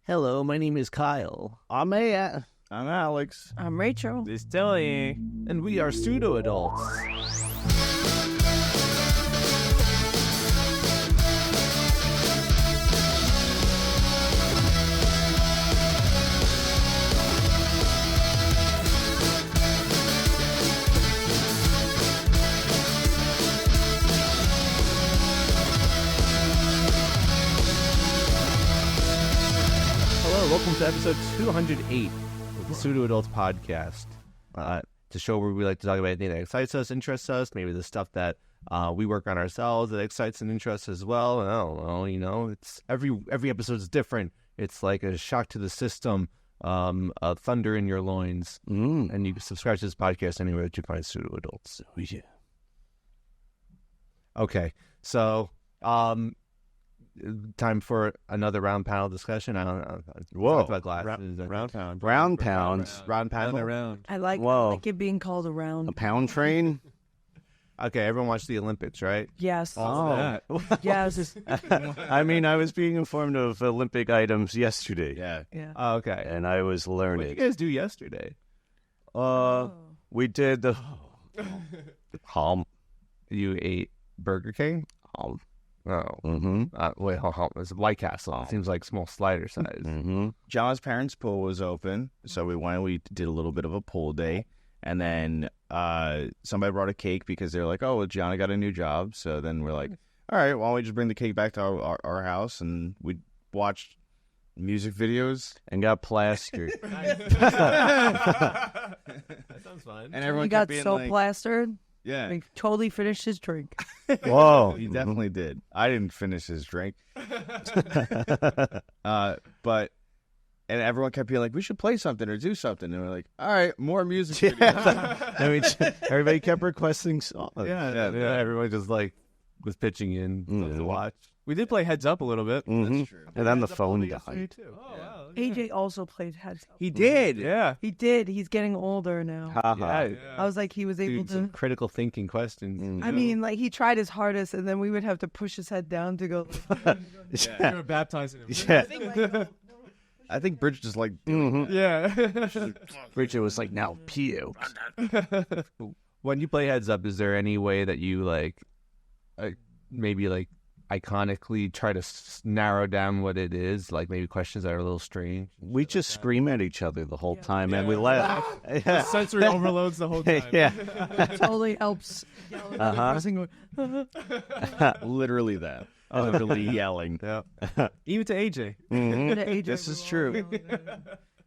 Hello, my name is Kyle. I'm Matt. I'm Alex. I'm Rachel. This is Tilly. And we are Pseudo Adults. Welcome to episode 208 of the Pseudo Adults podcast. It's a show where we like to talk about anything that excites us, interests us, maybe the stuff that we work on ourselves that excites and interests us as well. I don't know, it's every episode is different. It's like a shock to the system, a thunder in your loins. And you can subscribe to this podcast anywhere that you find Pseudo Adults. Oh, yeah. Okay, so time for another round panel discussion. I don't know. Whoa. Talked about glasses. Round pound. Round panel. Around. I like it being called a round. A pound train? Okay, everyone watched the Olympics, right? Yes. Oh. Yes. I mean, I was being informed of Olympic items yesterday. Yeah. Yeah. Oh, okay. And I was What did you learning. guys do yesterday? We did the... You ate Burger King? Oh. Mm-hmm. Wait, it's White Castle. It seems like small slider size. Mm-hmm. John's parents' pool was open, so we did a little bit of a pool day. And then somebody brought a cake because they're like, oh, well, John got a new job. So then we're like, all right, why don't we just bring the cake back to our house? And we watched music videos. And got plastered. That sounds fun. And everyone He kept got being so like, plastered. yeah. He totally finished his drink. Whoa. He definitely did. I didn't finish his drink. And everyone kept being like, we should play something or do something. And we're like, all right, more music videos. I mean, everybody kept requesting songs. Yeah, everyone just like was pitching in to watch. We did play Heads Up a little bit. Mhm. That's true. And then the phone died. Too. Oh, wow. AJ also played Heads Up. He did. Yeah. He did. He's getting older now. Ha-ha. I was like, he was able Dude, some to. critical thinking questions. I mean, like, he tried his hardest, and then we would have to push his head down to go. Yeah. were baptizing him. Yeah. I think Bridge just like, Yeah. Richard was like, now pew. When you play Heads Up, is there any way that you like maybe like iconically try to narrow down what it is? Like maybe questions that are a little strange. We just scream at each other the whole time, and we laugh. Yeah. sensory overloads the whole time. Yeah. Totally helps. Literally that. Literally yelling. Yeah. Even to AJ. Mhm. This is true.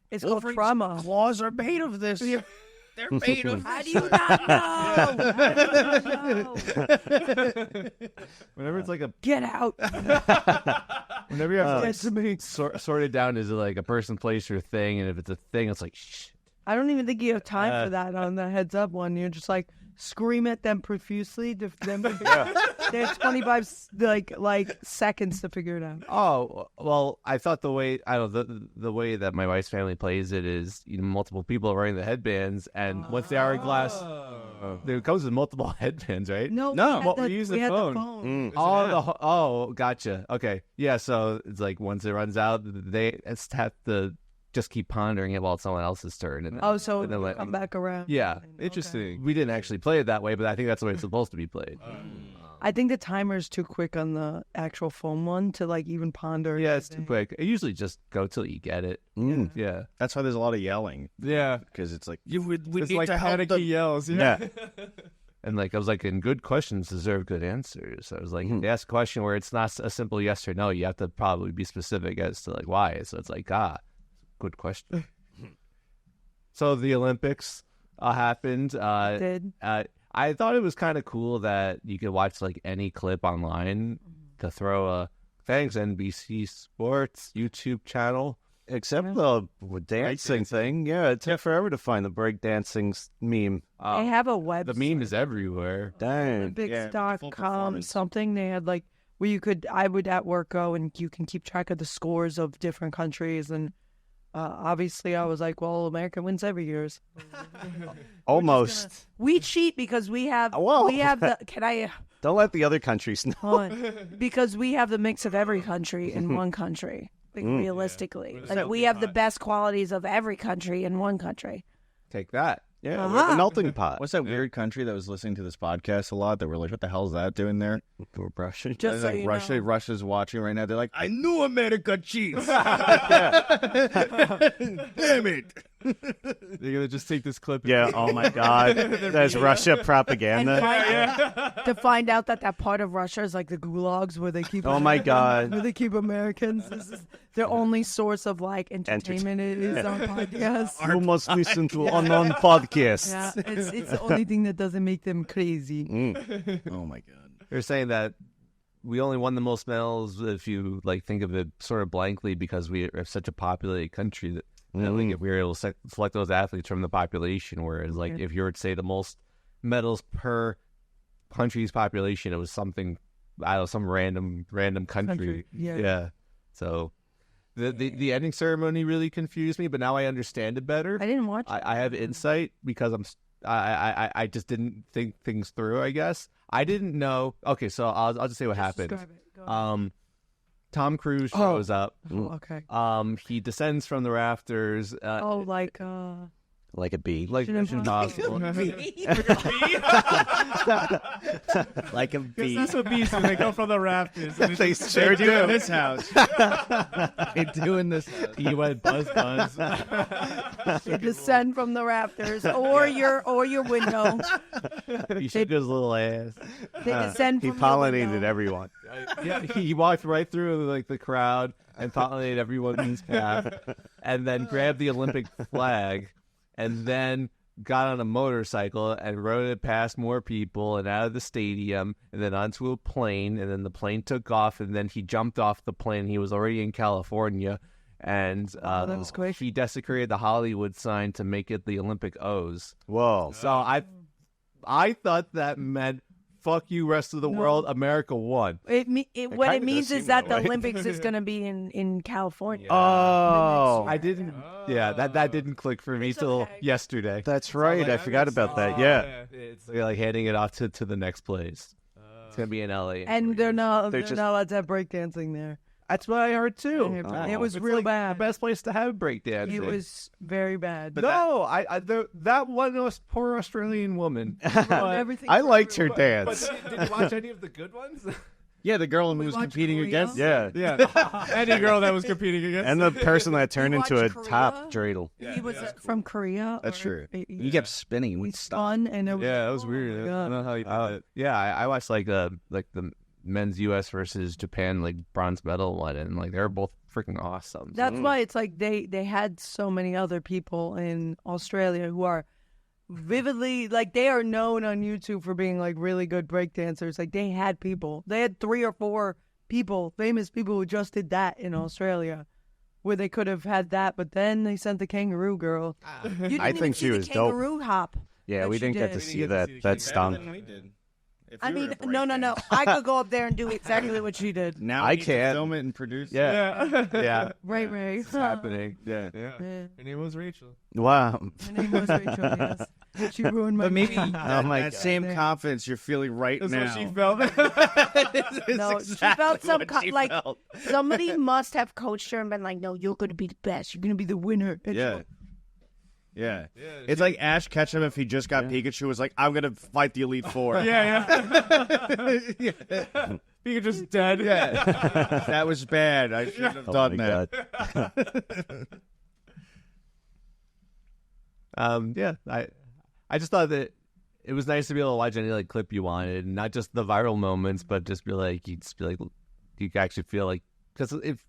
It's called trauma. Claws are made of this. They're made of How do you not know? Whenever it's like a Get out. whenever you have to Get to me. sort it down, is it like a person, place, or thing? And if it's a thing, it's like shh. I don't even think you have time for that on the Heads Up one. You're just like scream at them profusely. They have 25 like seconds to figure it out. Oh well, I thought the way the way that my wife's family plays it is multiple people are wearing the headbands, and once the hourglass, there comes with multiple headbands, right? No, we use the phone. Oh, gotcha. Okay, yeah. So it's like once it runs out, they have to just keep pondering it while it's someone else's turn. And then, So and then come back around. Yeah, Interesting. we didn't actually play it that way, but I think that's the way it's supposed to be played. I think the timer's too quick on the actual phone one to like even ponder. Yeah, it's too anything. quick. I usually just go till you get it. Mm. Yeah. That's why there's a lot of yelling. Yeah. Because it's like, We it's need like to help panicky yells. Yeah. And like I was like, and good questions deserve good answers. I was like, if they ask a question where it's not a simple yes or no, you have to probably be specific as to like why. So it's like, good question. So the Olympics happened. Did I thought it was kind of cool that you could watch like any clip online to throw a thanks NBC Sports YouTube channel. Except the dancing thing. Yeah, it took forever to find the breakdancing meme. they have a website? The meme is everywhere. Dang. full Olympics.com performance. something. They had like where I would at work go and you can keep track of the scores of different countries, and obviously I was like, well, America wins every year. So Almost. we cheat because we have Whoa. the Don't let the other countries know. hold on. Because we have the mix of every country in one country. realistically. Yeah. Like, we have the best qualities of every country in one country. Take that. Yeah, we're the melting pot. What's that weird country that was listening to this podcast a lot that we're like, what the hell is that doing there? We're brushing. Just so like you Russia, know. Russia's watching right now. They're like, I knew America cheats. Damn it. They're gonna just take this clip. Yeah, oh my God. There's Russia propaganda. To find out that part of Russia is like the gulags where they keep Oh my God. where they keep Americans. This is their only source of like entertainment is on podcasts. You must listen to unknown podcast. Yeah, it's the only thing that doesn't make them crazy. Oh my God. They're saying that we only won the most medals if you like think of it sort of blankly because we are such a populated country that like if we were able to select those athletes from the population, whereas like if you were to say the most medals per country's population, it was something I don't know, some random country. Yeah. So the ending ceremony really confused me, but now I understand it better. I didn't watch it. I have insight because I just didn't think things through. I guess I didn't know. Okay, so I'll just say what happened. Describe it. Go ahead. Tom Cruise shows up. Okay. He descends from the rafters. Like Like a bee. Like Mission Impossible. Like a bee. That's what bees do. They come from the rafters. And They it's sure do. In this house. They do in this house. He went buzz. they descend from the rafters or your window. He shook his little ass. They descend He from your pollinated window. everyone. Yeah, he walked right through like the crowd and pollinated everyone's path, and then grabbed the Olympic flag, and then got on a motorcycle and rode it past more people and out of the stadium, and then onto a plane, and then the plane took off, and then he jumped off the plane. He was already in California, and that was quick. he desecrated the Hollywood sign to make it the Olympic O's. Whoa. So I thought that meant fuck you, rest of the world. America won. What it kinda means does is seem that that the way. Olympics is going to be in California. Oh. I didn't. Yeah, that didn't click for me till okay. yesterday. That's right. I forgot about that. Yeah. It's like handing it off to the next place. It's gonna be in LA. And they're not They're just- not allowed to have breakdancing there. That's what I heard too. It was It's real like bad. The best place to have breakdancing. It was very bad. that one poor Australian woman. Everything I liked her But dance. did you watch any of the good ones? Yeah, the girl who was watched competing Korea? against. Yeah. Yeah. Any girl that was competing against. And the person that turned You into a watched top Korea? dreidel. He was from Korea. That's or- true. He kept spinning. and We we'd stop. spun and it was, Yeah, that was oh weird. my I God. don't know how you did it. Yeah, I watched like the men's U.S. versus Japan like bronze medal one, and like they were both freaking awesome. That's why it's like they had so many other people in Australia who are vividly like they are known on YouTube for being like really good breakdancers. Like they had people. They had 3 or 4 people, famous people who just did that in Australia. Where they could have had that, but then they sent the kangaroo girl. You didn't I even think see she the was dope. kangaroo hop. Yeah, that we she didn't get did. to see that. That stunk. I mean, no. I could go up there and do exactly what she did. Now I we need to can't. film it and produce it. Yeah, yeah, Right. it's happening. Yeah. Yeah. Yeah. Her name was Rachel. Wow. Her name was Rachel. Yes. She ruined my. But maybe Oh my that God. same confidence you're feeling right That's now. what she felt. No, she felt like somebody must have coached her and been like, "No, you're going to be the best. You're going to be the winner." And she Yeah. went, Yeah. It's like Ash Ketchum if he just got Pikachu was like, I'm going to fight the Elite Four. yeah. You're just dead. Yeah. That was bad. I shouldn't have Oh done my that. God. Yeah, I just thought that it was nice to be able to watch any like clip you wanted, and not just the viral moments, but just be like you could actually feel like, because if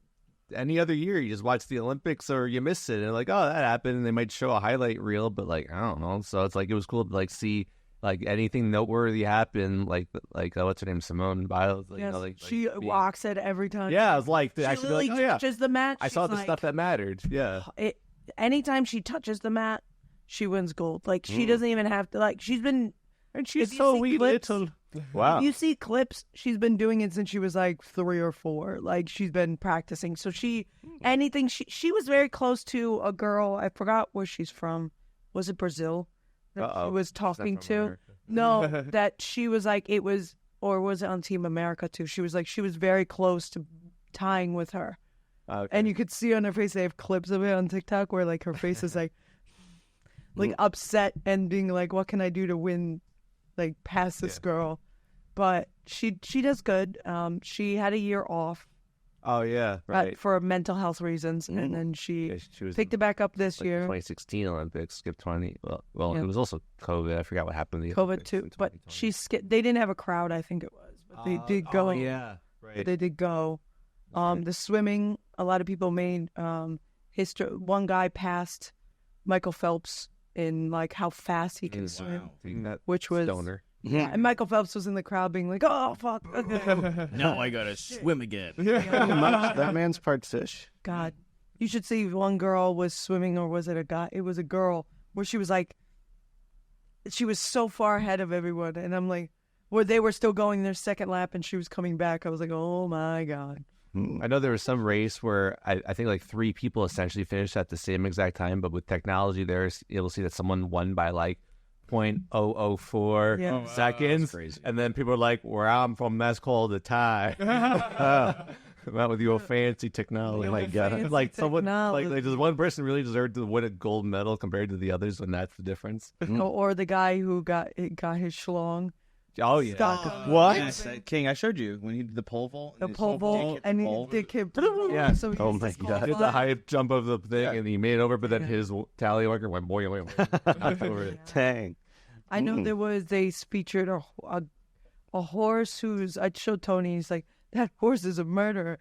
any other year you just watch the Olympics or you miss it and like, oh, that happened, and they might show a highlight reel, but like I don't know, so it's like it was cool to like see like anything noteworthy happen, like what's her name, Simone Biles, like, Yes, you know, like she being- walks it every time. Yeah, I was like to she actually be literally like, oh yeah, touches the mat. I saw she's the like, stuff that mattered. Yeah, Anytime she touches the mat, she wins gold. Like she doesn't even have to. Like she's been. and If she's you so see wee clips- little. Wow. If you see clips, she's been doing it since she was like 3 or 4. Like she's been practicing. So she was very close to a girl. I forgot where she's from. Was it Brazil? That she was talking to. No, that she was like or was it on Team America too? She was like she was very close to tying with her. And you could see on her face, they have clips of it on TikTok where like her face is like upset and being like, what can I do to win, like past this girl? But she does good. She had a year off Oh yeah, right. for mental health reasons, and then she was picked it back up this like year. the 2016 Olympics, skipped 20. Well, Yeah. it was also COVID. I forgot what happened. To the COVID Olympics too, in but 2020. they didn't have a crowd, I think it was, but they did go. Oh, yeah, right. They did go. The swimming, a lot of people made history. One guy passed Michael Phelps in like how fast he can swim, which was Stoner. Yeah, and Michael Phelps was in the crowd being like, "Oh fuck!" Now I gotta swim again. That man's part fish. God, you should see one girl was swimming, or was it a guy? It was a girl where she was like, she was so far ahead of everyone, and I'm like, where they were still going their second lap, and she was coming back. I was like, oh my God. I know there was some race where I think like 3 people essentially finished at the same exact time, but with technology, there's you'll see that someone won by like 0.004 Yeah. Oh, wow, seconds, that's crazy. and then people are like, "Where I'm from, that's called a tie." Not with your fancy technology. Your Like, fancy like someone, technology. like, does one person really deserve to win a gold medal compared to the others when that's the difference? Or the guy who got his schlong. Oh yeah, Stuck. What? Yes, King, I showed you when he did the pole vault. The pole vault, and the kid. Yeah. So Oh he's my disqualified. did the high jump of the thing, and he made it over, but then his tally marker went boy, knocked over it. Dang. I know there was, they featured a horse who's, I showed Tony, he's like, that horse is a murderer.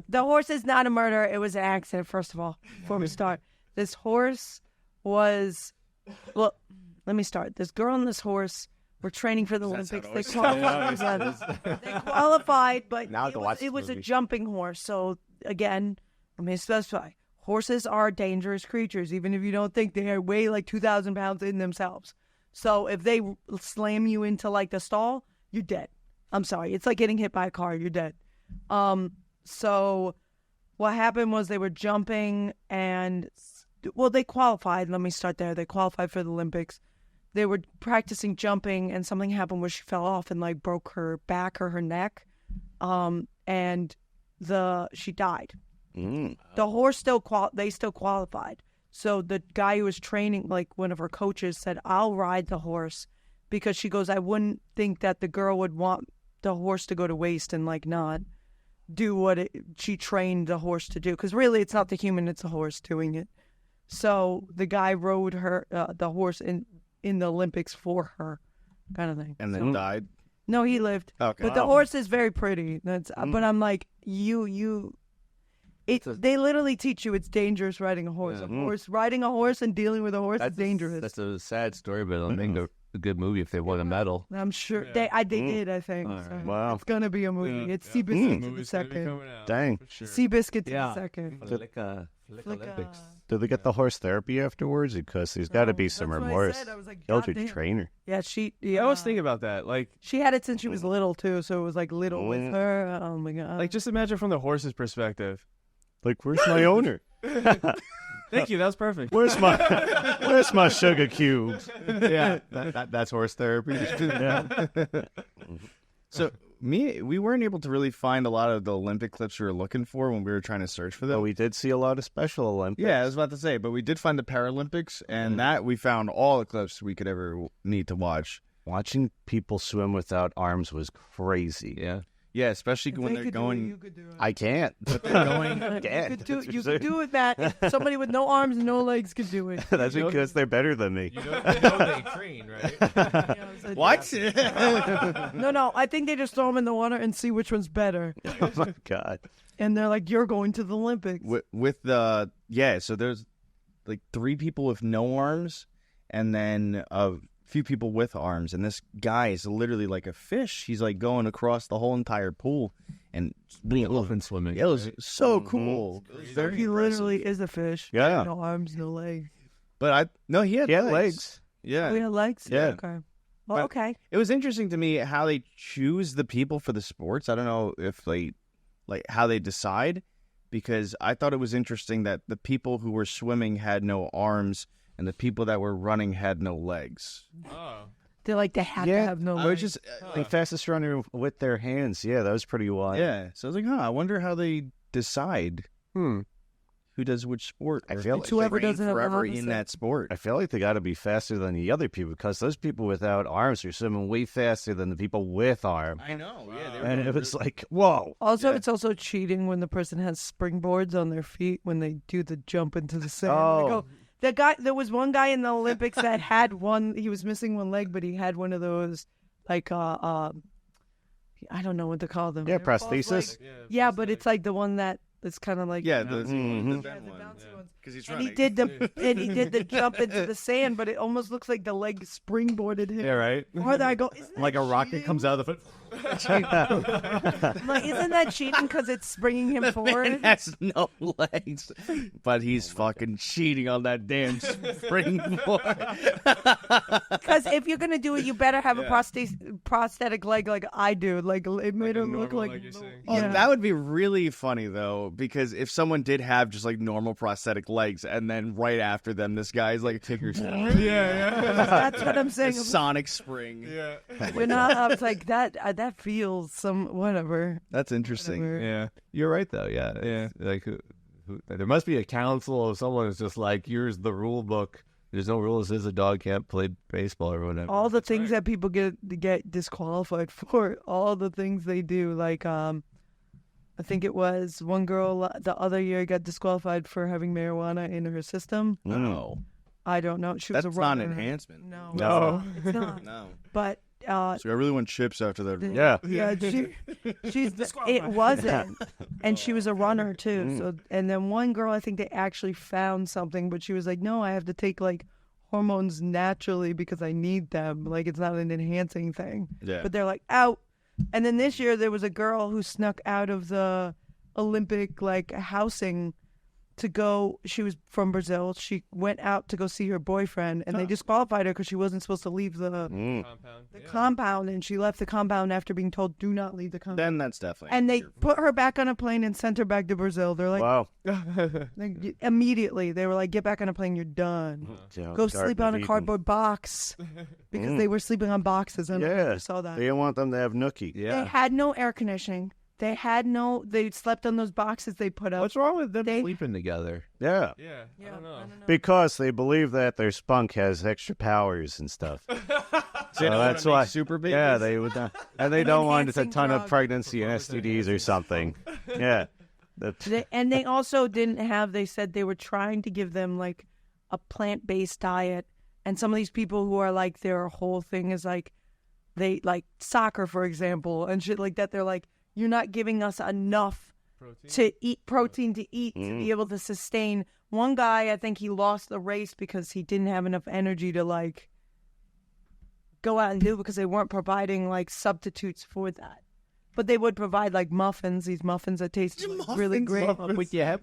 The horse is not a murderer. It was an accident, first of all, before we start. This horse was, well, let me start. This girl and this horse were training for the Olympics. They qualified, but Now I have to watch it this was a movie. jumping horse. So, again, let me specify. Horses are dangerous creatures, even if you don't think they weigh like 2,000 pounds in themselves. So if they slam you into like the stall, you're dead. I'm sorry. It's like getting hit by a car. You're dead. So what happened was they were jumping and, well, they qualified. Let me start there. They qualified for the Olympics. They were practicing jumping and something happened where she fell off and like broke her back or her neck. And she died. The horse they still qualified. So the guy who was training, like one of her coaches, said, I'll ride the horse, because she goes, I wouldn't think that the girl would want the horse to go to waste and like not do what she trained the horse to do. Because really it's not the human, it's the horse doing it. So the guy rode her, the horse in the Olympics for her, kind of thing. And then died. No, he lived. Okay. But the horse is very pretty. But I'm like, they literally teach you it's dangerous riding a horse. Riding a horse and dealing with a horse is dangerous. That's a sad story, but it'll make a good movie if they won a medal. I'm sure they did. I think. So Wow. It's gonna be a movie. It's Seabiscuit to the second. Dang. Seabiscuit to the second. Flick Olympics. Do they get the horse therapy afterwards? Because there's got to be some That's what I remorse. said. I was like, Eldritch "God damn." trainer. Yeah, I was thinking about that. Like she had it since she was little too, so it was like little with her. Oh my God. just imagine from the horse's perspective. Like, where's my owner? Thank you. That was perfect. Where's my sugar cubes? Yeah, that's horse therapy. So we weren't able to really find a lot of the Olympic clips we were looking for when we were trying to search for them. But we did see a lot of Special Olympics. Yeah, I was about to say, but we did find the Paralympics, and that we found all the clips we could ever need to watch. Watching people swim without arms was crazy. Yeah. Yeah, especially If when they they're could do it, going. you could do it. I can't. But they're going. You could do it, Matt. Somebody with no arms and no legs could do it. That's because they're better than me. You know they train, right? What? No. I think they just throw them in the water and see which one's better. Oh my God. And they're like, "You're going to the Olympics." with the so there's like 3 people with no arms, and then a few people with arms, and this guy is literally like a fish. He's like going across the whole entire pool and Elephant swimming. it was so cool. It was very He impressive. literally is a fish. Yeah. No arms, no legs. But he had Yeah, legs. legs. Yeah. Oh, he had legs? Yeah. Okay. Well, But- okay. It was interesting to me how they choose the people for the sports. I don't know if they how they decide, because I thought it was interesting that the people who were swimming had no arms and the people that were running had no legs. Oh. They had to Yeah, have no I legs. was just The fastest runner with their hands. Yeah, that was pretty wild. yeah. So I was like, I wonder how they decide Who does which sport? I Or feel if like they whoever train doesn't have forever opposite. in that sport. I feel like they got to be faster than the other people because those people without arms are swimming way faster than the people with arms. I know. Yeah, And it was like, whoa. Also, Yeah. it's also cheating when the person has springboards on their feet when they do the jump into the sand. Oh. There was one guy in the Olympics that had one. He was missing one leg, but he had one of those, like, I don't know what to call them. Yeah, They're called, prosthesis. like- yeah, but it's like the one that it's kind of like yeah, you know, the Mhm. bent the one. bouncy ones. Because he's And trying he did the jump into the sand, but it almost looks like the leg springboarded him. Yeah, right. Or I go, isn't that Like a rocket cheating? comes out of the foot. I'm like, isn't that cheating because it's bringing him Man forward? has no legs, but he's fucking cheating on that damn springboard. Because if you're gonna do it, you better have a prosthetic leg like I do. Like it made him look like. Oh, Yeah. that would be really funny though, because if someone did have just like normal prosthetic legs, and then right after them, this guy's like That's what I'm a saying. sonic spring. We're not. I was like that. That feels some whatever. That's interesting. Whatever. Yeah, you're right though. Yeah, it's like there must be a council of someone who's just like, here's the rule book. There's no rule that says a dog can't play baseball or whatever. All the things that people get disqualified for. All the things they do. Like I think it was one girl the other year got disqualified for having marijuana in her system. No, I don't know. She was that's a not runner. an enhancement. No, No. it's not. No. But So I really want chips after that. Yeah. yeah, she's it wasn't, and she was a runner too. So and then one girl, I think they actually found something, but she was like, no, I have to take like hormones naturally because I need them. Like it's not an enhancing thing. Yeah. But they're like out. And then this year there was a girl who snuck out of the Olympic like housing to go. She was from Brazil. She went out to go see her boyfriend, and they disqualified her because she wasn't supposed to leave the compound, and she left the compound after being told, "Do not leave the compound." Then that's definitely. And they your- put her back on a plane and sent her back to Brazil. They're like, Wow. immediately, they were like, "Get back on a plane. You're done. Go sleep on a cardboard box," because they were sleeping on boxes. And Yeah. I saw that. They didn't want them to have nookie. They Yeah. had no air conditioning. They slept on those boxes they put up. What's wrong with them They- sleeping together? Yeah. Yeah, I don't know. Because they believe that their spunk has extra powers and stuff. So that's why. super big. Yeah, they would not. And they don't want a enhancing ton of drug. pregnancy and STDs or something. Yeah. And they also didn't have, they said they were trying to give them like a plant-based diet. And some of these people who are like, their whole thing is like, they like soccer, for example, and shit like that. They're like, you're not giving us enough to eat protein to eat to be able to sustain. One guy, I think he lost the race because he didn't have enough energy to like go out and do it because they weren't providing like substitutes for that. But they would provide like muffins, these muffins that taste really great. With your head?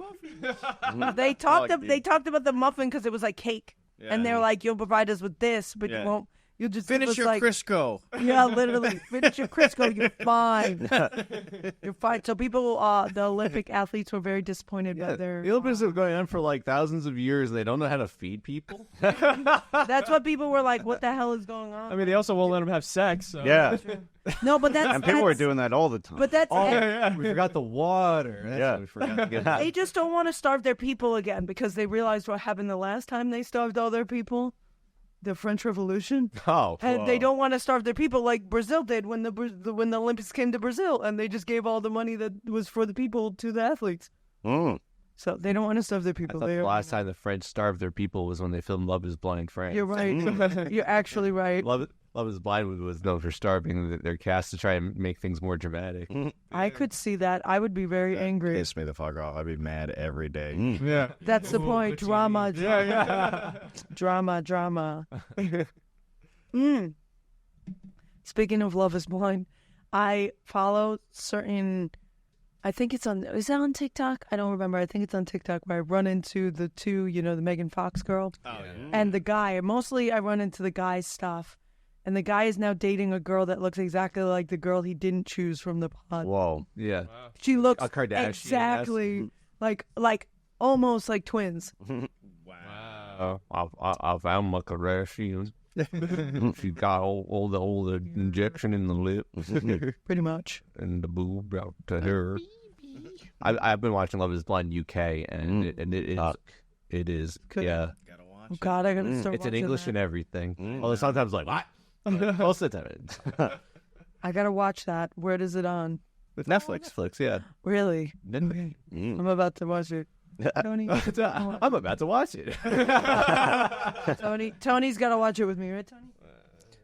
They talked about the muffin because it was like cake, and they're like, "You'll provide us with this, but Yeah. you won't. You'll just give Finish us, your like, Crisco. Yeah, literally. Finish your Crisco. You're fine. You're fine." So people, the Olympic athletes were very disappointed by their. The Olympics have been going on for like thousands of years. They don't know how to feed people. That's what people were like. What the hell is going on? I mean, they also won't let them have sex. So. Yeah. No, but that's And people are that's- doing that all the time. But that's We forgot the water. That's Yeah. what we forgot to get. they just don't want to starve their people again because they realized what happened the last time they starved all their people, the French Revolution. Oh, And they don't want to starve their people like Brazil did when the Olympics came to Brazil, and they just gave all the money that was for the people to the athletes. So they don't want to starve their I people. thought the last time the French starved their people was when they filmed Love Is Blind France. You're right. You're actually right. Love Is Blind was known for starving their cast to try and make things more dramatic. I could see that. I would be very angry. Piss me the fuck off. I'd be mad every day. Yeah. That's the point. Drama. Yeah. Drama. Speaking of Love Is Blind, I follow certain. I think it's on. Is that on TikTok? I don't remember. I think it's on TikTok where I run into the two. The Megan Fox girl and the guy. Mostly, I run into the guy's stuff, and the guy is now dating a girl that looks exactly like the girl he didn't choose from the pod. Whoa. Yeah. She looks A Kardashian-esque. exactly like almost like twins. I found my Kardashian. She got all the injection in the lip Pretty much. and the boob out to her. I've been watching Love Is Blind UK, and it is Good. yeah. Oh God, I gotta start. It's in watching English that. and everything. Although sometimes like what? Most of the time, I gotta watch that. Where is it on? it's Netflix, yeah. Really? Okay. I'm about to watch it. Tony, I'm about to watch it. Tony's gotta watch it with me, right, Tony?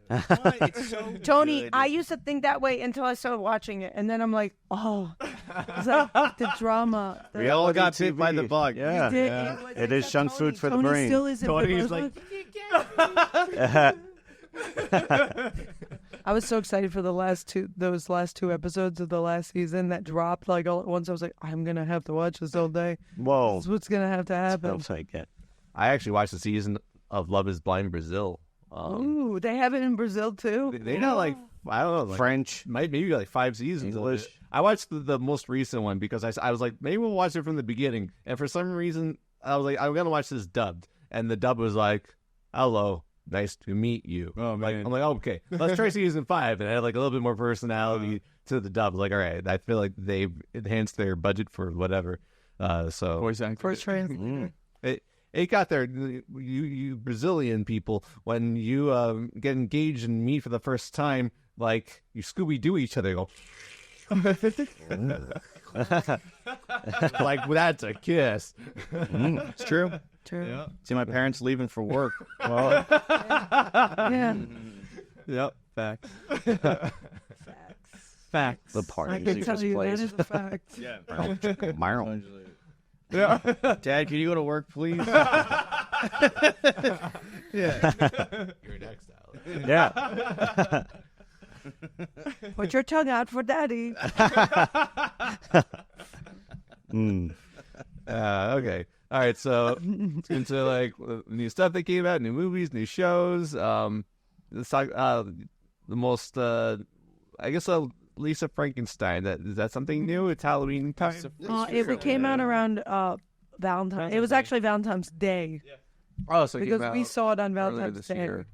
It's so Tony, good. I used to think that way until I started watching it, and then I'm like, oh, it's like the drama. We all got Reality bit by the TV. bug. Yeah. Yeah. It is junk food for the Tony brain. still isn't. Tony's like, I was so excited for those last two episodes of the last season that dropped like all at once. I was like, I'm gonna have to watch this all day. Whoa. This is what's gonna have to happen. Sounds like it. I actually watched the season of Love Is Blind Brazil. Ooh, they have it in Brazil too. They got like I don't know, like, French. maybe like 5 seasons. English. Of it. I watched the most recent one because I was like, maybe we'll watch it from the beginning. And for some reason, I was like, I'm gonna watch this dubbed, and the dub was like, "Hello, nice to meet you." Oh, like, man. I'm like, okay, let's try season 5, and I had like a little bit more personality to the dub. Like, all right, I feel like they enhanced their budget for whatever. So Voice actor. First translator. it got there. You Brazilian people, when you get engaged and meet for the first time, like you Scooby Doo each other. You go. Like that's a kiss. It's true. True. See my parents leaving for work. Well, Yeah. Yep. Facts. Facts. the party I can tell just you plays. that is a fact. Yeah. Myron. Yeah. Dad, can you go to work, please? You're next, Alex. Yeah. Put your tongue out for daddy. Okay. All right. So it's into like new stuff that came out, new movies, new shows. Let's talk the most. I guess Lisa Frankenstein. Is that something new? It's Halloween time. It came out around Valentine's. It was actually Valentine's Day Oh, so it because came we out saw it on earlier Valentine's this Day. year.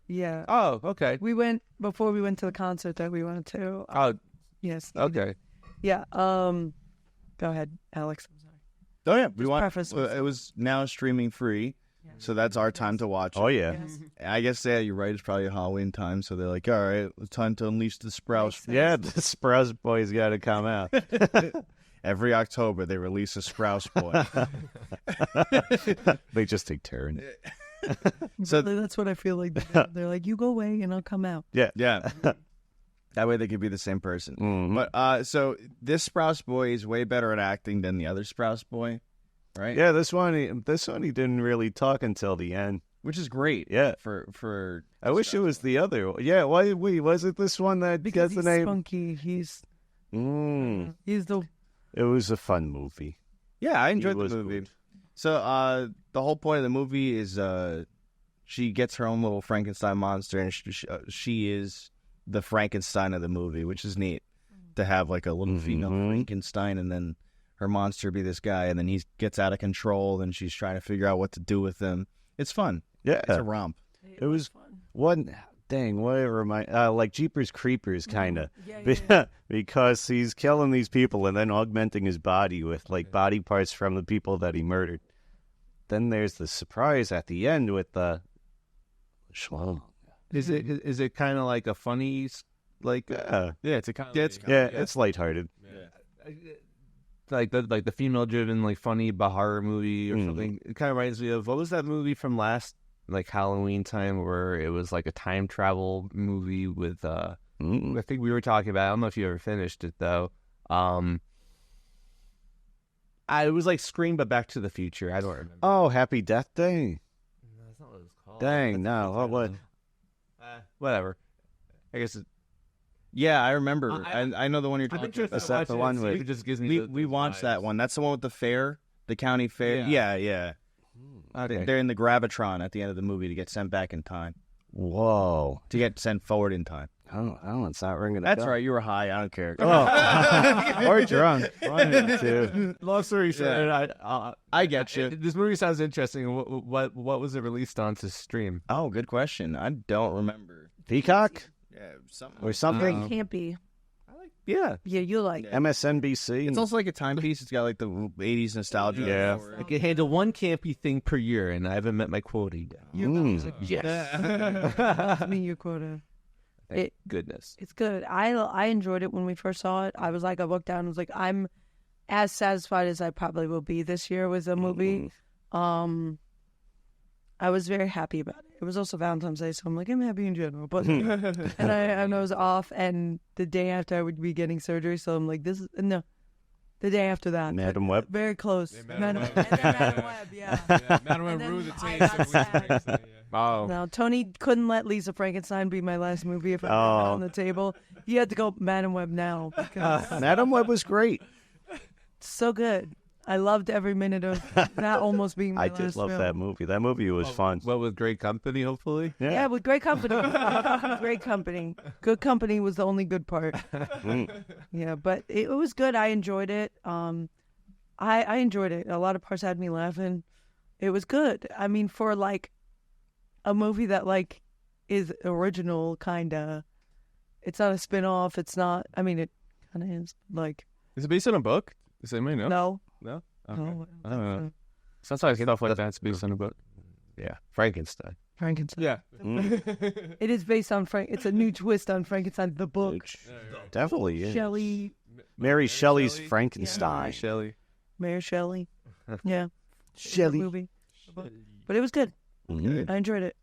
Yeah. Oh, okay. We went before we went to the concert that we went to. Oh, Yes. okay. Yeah. Go ahead, Alex. I'm sorry. Oh yeah, we Just want. preface with- It was now streaming free, so that's our time to watch. Oh, yeah. Yes. I guess you're right. It's probably Halloween time, so they're like, all right, it's time to unleash the Sprouse. Yeah, the Sprouse Boys got to come out. Every October they release a Sprouse boy. They just take turns. So- Really, that's what I feel like. They're like, you go away and I'll come out. yeah. That way they could be the same person. Mhm. But so this Sprouse boy is way better at acting than the other Sprouse boy, right? Yeah, this one he didn't really talk until the end. Which is great. Yeah. For I wish it was the other one. Yeah, wait, was it this one that Because gets he's the name? spunky. He's the It was a fun movie. Yeah, I enjoyed It the was movie. good. So the whole point of the movie is she gets her own little Frankenstein monster, and she is the Frankenstein of the movie, which is neat to have like a little female Frankenstein, and then her monster be this guy, and then he gets out of control, and she's trying to figure out what to do with him. It's fun. Yeah, It's a romp. it was one. Dang, what it remind like Jeepers Creepers kind of, Yeah. because he's killing these people and then augmenting his body with like body parts from the people that he murdered. Then there's the surprise at the end with the schlong. Is it kind of like a funny like Yeah, Yeah, it's a kind of. it's lighthearted. like the female driven like funny Bahar movie or something? It kind of reminds me of what was that movie from last like Halloween time where it was like a time travel movie with I think we were talking about. I don't know if you ever finished it though. It was like Scream but Back to the Future. I don't remember. Oh, Happy Death Day. That's not what it was called. Dang, no, what? Whatever. I guess it, Yeah, I remember. I know the one you're I'm talking interested about. to that watch the it. one See with- if it just gives me We those watched vibes. that one. That's the one with the fair, the county fair. Yeah. Okay. They're in the Gravitron at the end of the movie to get sent back in time, Whoa. to get sent forward in time. Oh, it's not ringing a That's bell. right. You were high. I don't care. Oh, or drunk. One of the two. Long story short, I get you. this movie sounds interesting. What was it released on to stream? Oh, good question. I don't remember. Peacock Yeah, something. or something. Very campy. Yeah. Yeah, you like. MSNBC. It's also like a timepiece. It's got like the 80s nostalgia. Yeah. I can handle one campy thing per year, and I haven't met my quota yet. Yes. That's me, your quota. Thank goodness. It's good. I enjoyed it when we first saw it. I was like, I looked down and was like, I'm as satisfied as I probably will be this year with the movie. I was very happy about it. It was also Valentine's Day, so I'm like, I'm happy in general. But and I was off, and the day after I would be getting surgery, so I'm like, the day after that. Madam Web. Very close. Yeah, Madam Web. And then Madam Web, yeah. Madam Web then ruined the I tape. got sad. Oh. No, Tony couldn't let Lisa Frankenstein be my last movie if I put it on the table. He had to go Madam Web now because Madam Web was great. it's so good. I loved every minute of that almost being my I last did love film. that movie. That movie was fun. Well, with great company, hopefully. Yeah, with great company. Great company. Good company was the only good part. Yeah, but it was good. I enjoyed it. I enjoyed it. A lot of parts had me laughing. It was good. I mean, for like a movie that like is original, kinda. It's not a spin-off. It's not. I mean, it kind of is. Like, Is it based on a book? Does anybody know? no. No? Okay. No. I don't know. Sometimes stuff like that's based on a book. Yeah. Frankenstein. Frankenstein. Yeah. It is based on It's a new twist on Frankenstein, the book. Which definitely is. Shelley, Mary Shelley's Shelley. Frankenstein. Shelley. Mayor Shelley. Yeah. Shelley. Movie. But it was good. Mhm. I enjoyed it.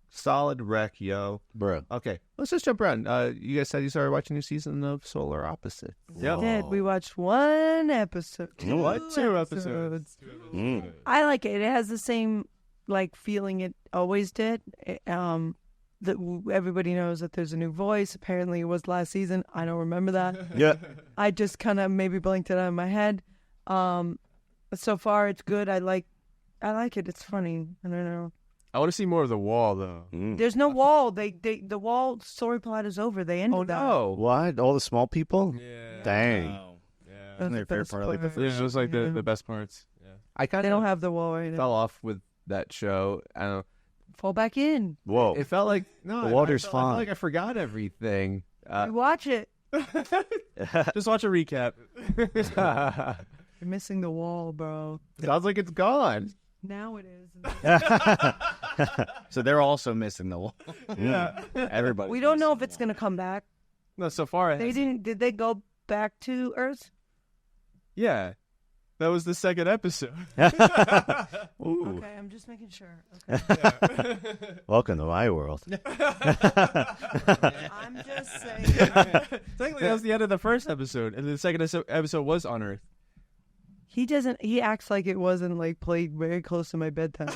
Solid wreck, yo. Bro. Okay, let's just jump around. You guys said you started watching a new season of Solar Opposite. Yep. Did we watched one episode? What? 2 episodes. Mm. I like it. It has the same like feeling it always did. Everybody knows that there's a new voice. Apparently, it was last season. I don't remember that. Yeah. I just kind of maybe blanked it out of my head. So far, it's good. I like it. It's funny. I don't know. I want to see more of the wall, though. Mm. There's no wall. The wall story plot is over. They ended that. What? All the small people? Yeah. Dang. Yeah. That's Their the favorite best part, like, part. It was like the best parts. Yeah. I kind They of don't have the wall right now. fell off with that show. I don't know. Fall back in. Whoa. It felt like no. The water's I felt fine. like I forgot everything. You watch it. Just watch a recap. You're missing the wall, bro. Sounds like it's gone. Now it is. So they're also missing the wall. Yeah. Everybody. We don't know if it's gonna come back. No, so far it They hasn't. didn't. Did they go back to Earth? Yeah. That was the second episode. Ooh. Okay, I'm just making sure. Okay. Welcome to my world. I'm just saying. Technically, that was the end of the first episode, and the second episode was on Earth. He acts like it wasn't like played very close to my bedtime.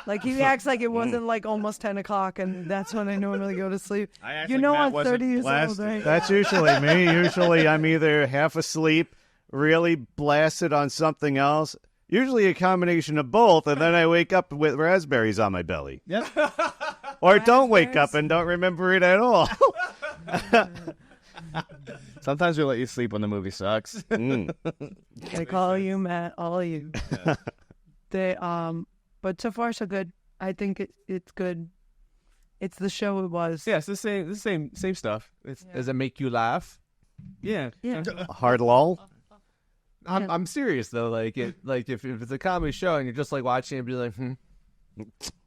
Like he acts like it wasn't like almost 10 o'clock, and that's when I normally go to sleep. You know, I'm 30 years old, right? That's usually me. Usually I'm either half asleep, really blasted on something else, usually a combination of both, and then I wake up with raspberries on my belly. Yep. Or don't wake up and don't remember it at all. Sometimes we let you sleep when the movie sucks. They call you Matt, all of you. They but so far so good. I think it's good. It's the show it was. Yeah, it's the same stuff. It's Does it make you laugh? yeah. Yeah. Hard lull. I'm serious though. Like if it's a comedy show and you're just like watching it, and be like,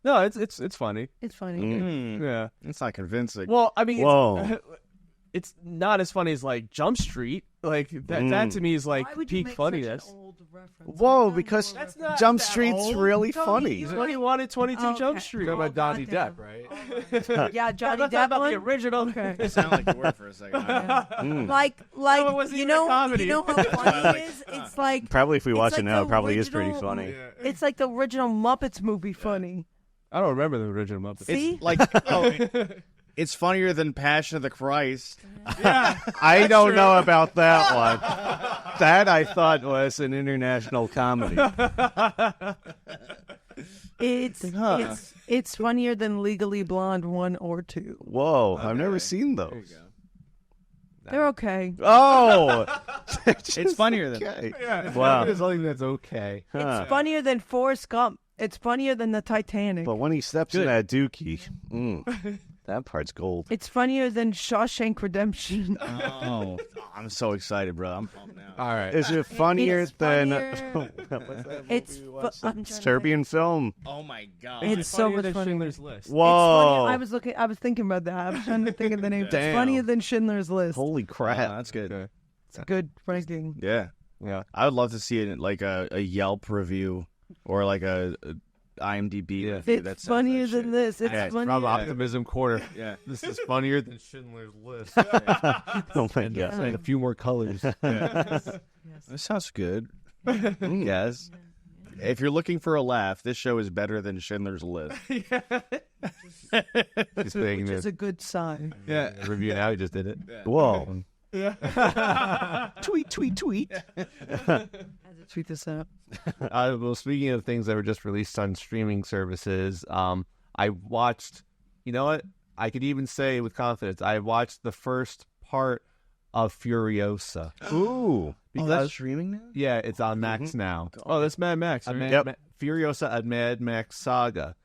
No, it's funny. It's funny. Mm. Yeah. It's not convincing. Well, I mean, Whoa. it's not as funny as like Jump Street. Like that to me is like Why would you peak make funniness. such an old reference? Whoa, We've done because more That's not Jump that Street's old. really Tony, funny. you- 21 and 22 Oh, Jump okay. Street. talking about Johnny goddamn. Depp, right? reference. Yeah, Johnny I'm Depp about one. the original. Okay. It sounded like you were for a second. Like it wasn't you even a know comedy. you know how funny it is? It's like Probably if we It's watch like it now, the it probably is pretty original- funny. it's like the original Muppets movie funny. I don't remember the original Muppets. See? Like, it's funnier than Passion of the Christ. I don't know about that one. That I thought was an international comedy. It's funnier than Legally Blonde 1 or 2. Whoa, I've never seen those. They're okay. Oh, It's funnier than okay. Wow, Wow. there's something that's okay. Huh. It's funnier than Forrest Gump. It's funnier than the Titanic. But when he steps in that dookie, That part's gold. It's funnier than Shawshank Redemption. Oh, I'm so excited, bro. I'm pumped now. All right. Is it funnier It's than funnier. It's I'm trying to Serbian film? Oh my god. It's so funnier much than funnier. Schindler's List. Whoa! It's funny. I was thinking about that. I was trying to think of the name. Damn. It's funnier than Schindler's List. Holy crap! That's good. Okay. It's a good ranking. Yeah. Yeah. I would love to see it in like a Yelp review or like a IMDb Yeah. review. It's That says funnier that than shit. this. It's Yeah, funnier. From Optimism Corner. Yeah. This is funnier than Schindler's List. Oh my And god! a few more colors. That sounds good. Yes. If you're looking for a laugh, this show is better than Schindler's List. He's saying Which this. is a good sign. Yeah. Review now. He just did it. Whoa! Tweet, tweet, tweet. I had to tweet this out. Well, speaking of things that were just released on streaming services, I watched. You know what? I could even say with confidence, I watched the first part of Furiosa. Ooh! That's streaming now? Yeah, it's on Max now. Oh, that's Mad Max. A Right? Mad Furiosa, a Mad Max saga,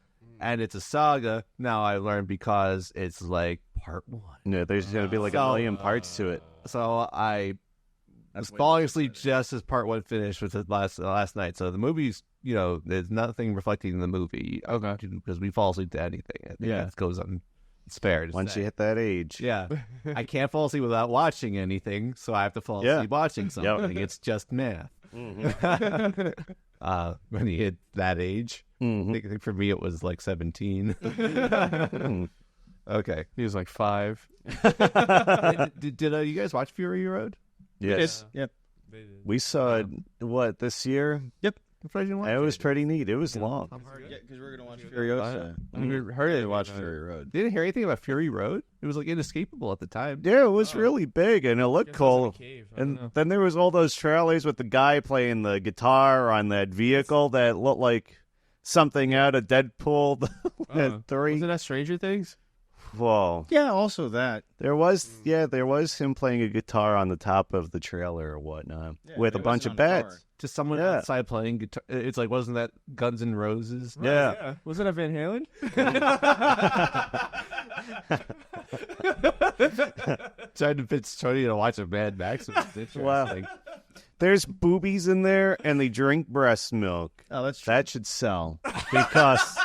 and it's a saga. Now I learned because it's like part 1. No, there's gonna be like a million parts to it. So I was way falling asleep just as part 1 finished with it last night. So the movie's, there's nothing reflecting the movie. Okay. Because we fall asleep to anything. I think Yeah. that goes on. It's fair to Once say. you hit that age, Yeah. I can't fall asleep without watching anything, so I have to fall Yeah. asleep watching something. It's just math. When you hit that age, I think for me it was like 17. Okay. He was like 5. Did you guys watch Fury Road? yes, Yep. we saw it. What this year? It was pretty neat. It was long. Yeah, because we're going to watch Furiosa. We heard it. Watch Fury Road. Didn't hear anything about Fury Road. It was like inescapable at the time. Yeah, it was really big and it looked cool. And know. then there was all those trailers with the guy playing the guitar on that vehicle that looked like something out of Deadpool 3. Wasn't that Stranger Things? Whoa. Yeah, also that. There was him playing a guitar on the top of the trailer or whatnot with a it bunch wasn't of on a bats. car. Just someone Yeah. outside playing guitar. It's like, wasn't that Guns N' Roses? Yeah. Wasn't that Van Halen? Trying to fit Tony to watch a Mad Max. It was interesting. Wow. There's boobies in there and they drink breast milk. Oh, that's true. That should sell because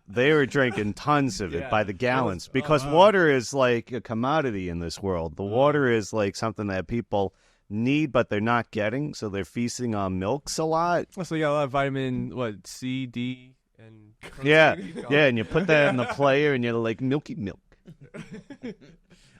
they were drinking tons of it by the gallons because water is like a commodity in this world. The water is like something that people need but they're not getting, so they're feasting on milks a lot. So you got a lot of vitamin, C, D, and Yeah, and you put that in the player and you're like, milky milk.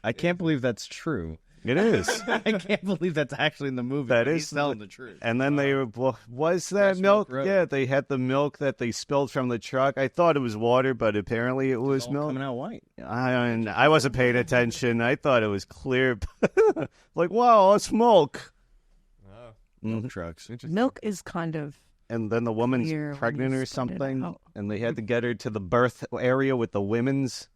I can't believe that's true. It is. I can't believe that's actually in the movie. That but is he's telling the truth. And then they were, was that Fresh milk? Milk Road. Yeah, they had the milk that they spilled from the truck. I thought it was water, but apparently it was All milk. coming out white. I wasn't paying attention. I thought it was clear. Like, wow, it's milk. Milk trucks. Milk is kind of And then the woman's Clear when pregnant you or spit it something, out. and they had to get her to the birth area with the women's.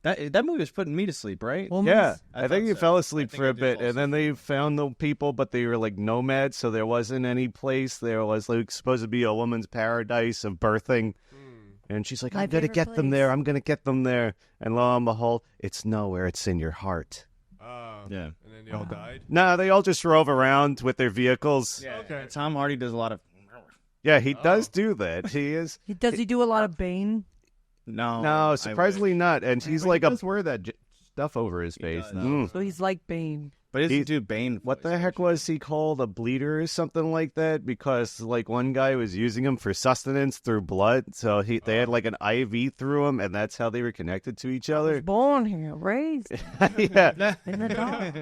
That movie was putting me to sleep, right? Yeah, I I think thought he so. fell I asleep think for I a did bit, fall and then they found the people, but they were like nomads, so there wasn't any place. There was like supposed to be a woman's paradise of birthing, and she's like, My "I'm gonna favorite get them there. place. I'm gonna get them there." And lo and behold, it's nowhere. It's in your heart. Yeah. And then they all died. No, they all just drove around with their vehicles. Yeah. Okay. Tom Hardy does a lot of. Yeah, he does do that. He is. Does he do a lot of Bane? No. No, surprisingly not. And he's like he a. does wear that stuff over his face. does. though. Mm. So he's like Bane. But he He- doesn't do Bane. What voice. the heck was he called? A bleeder or something like that? Because like one guy was using him for sustenance through blood, so they had like an IV through him, and that's how they were connected to each other. Born here, raised Yeah, in the dark,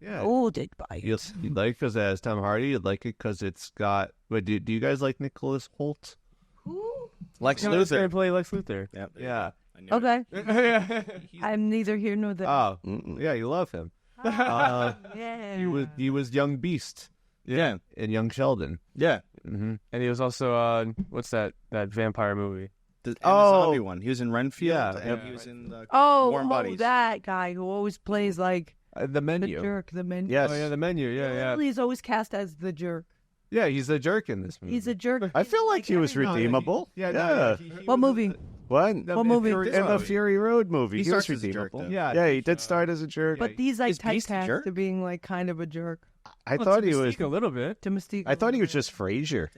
Yeah. molded by You'd like because as Tom Hardy, you'd like it because it's got. But do you guys like Nicholas Hoult? Lex He's gonna Luthor. play Lex Luthor. Yep. Yeah. I knew it. Okay, I'm neither here nor there. Oh, Mm-mm. yeah, you love him. Yeah. He was young Beast Yeah. in Young Sheldon. Yeah. Mm-hmm. And he was also on what's that vampire movie? The Oh. zombie one. He was in Renfield. Yeah. And he was in the Oh, Warm Bodies. that guy who always plays like The the menu. jerk, the menu. Yes. Oh yeah, the menu. Yeah. He's always cast as the jerk. Yeah, he's a jerk in this movie. He's a jerk. I feel like he was redeemable. Yeah, yeah. no, What movie? What? What movie? In the Fury Road movie. He He was starts as a jerk, redeemable. though. Yeah, he did start as a jerk. But these like Is Beast a typecast jerk? to being like kind of a jerk. I thought he was. Mystique a little bit. To Mystique. I thought he was just Frasier.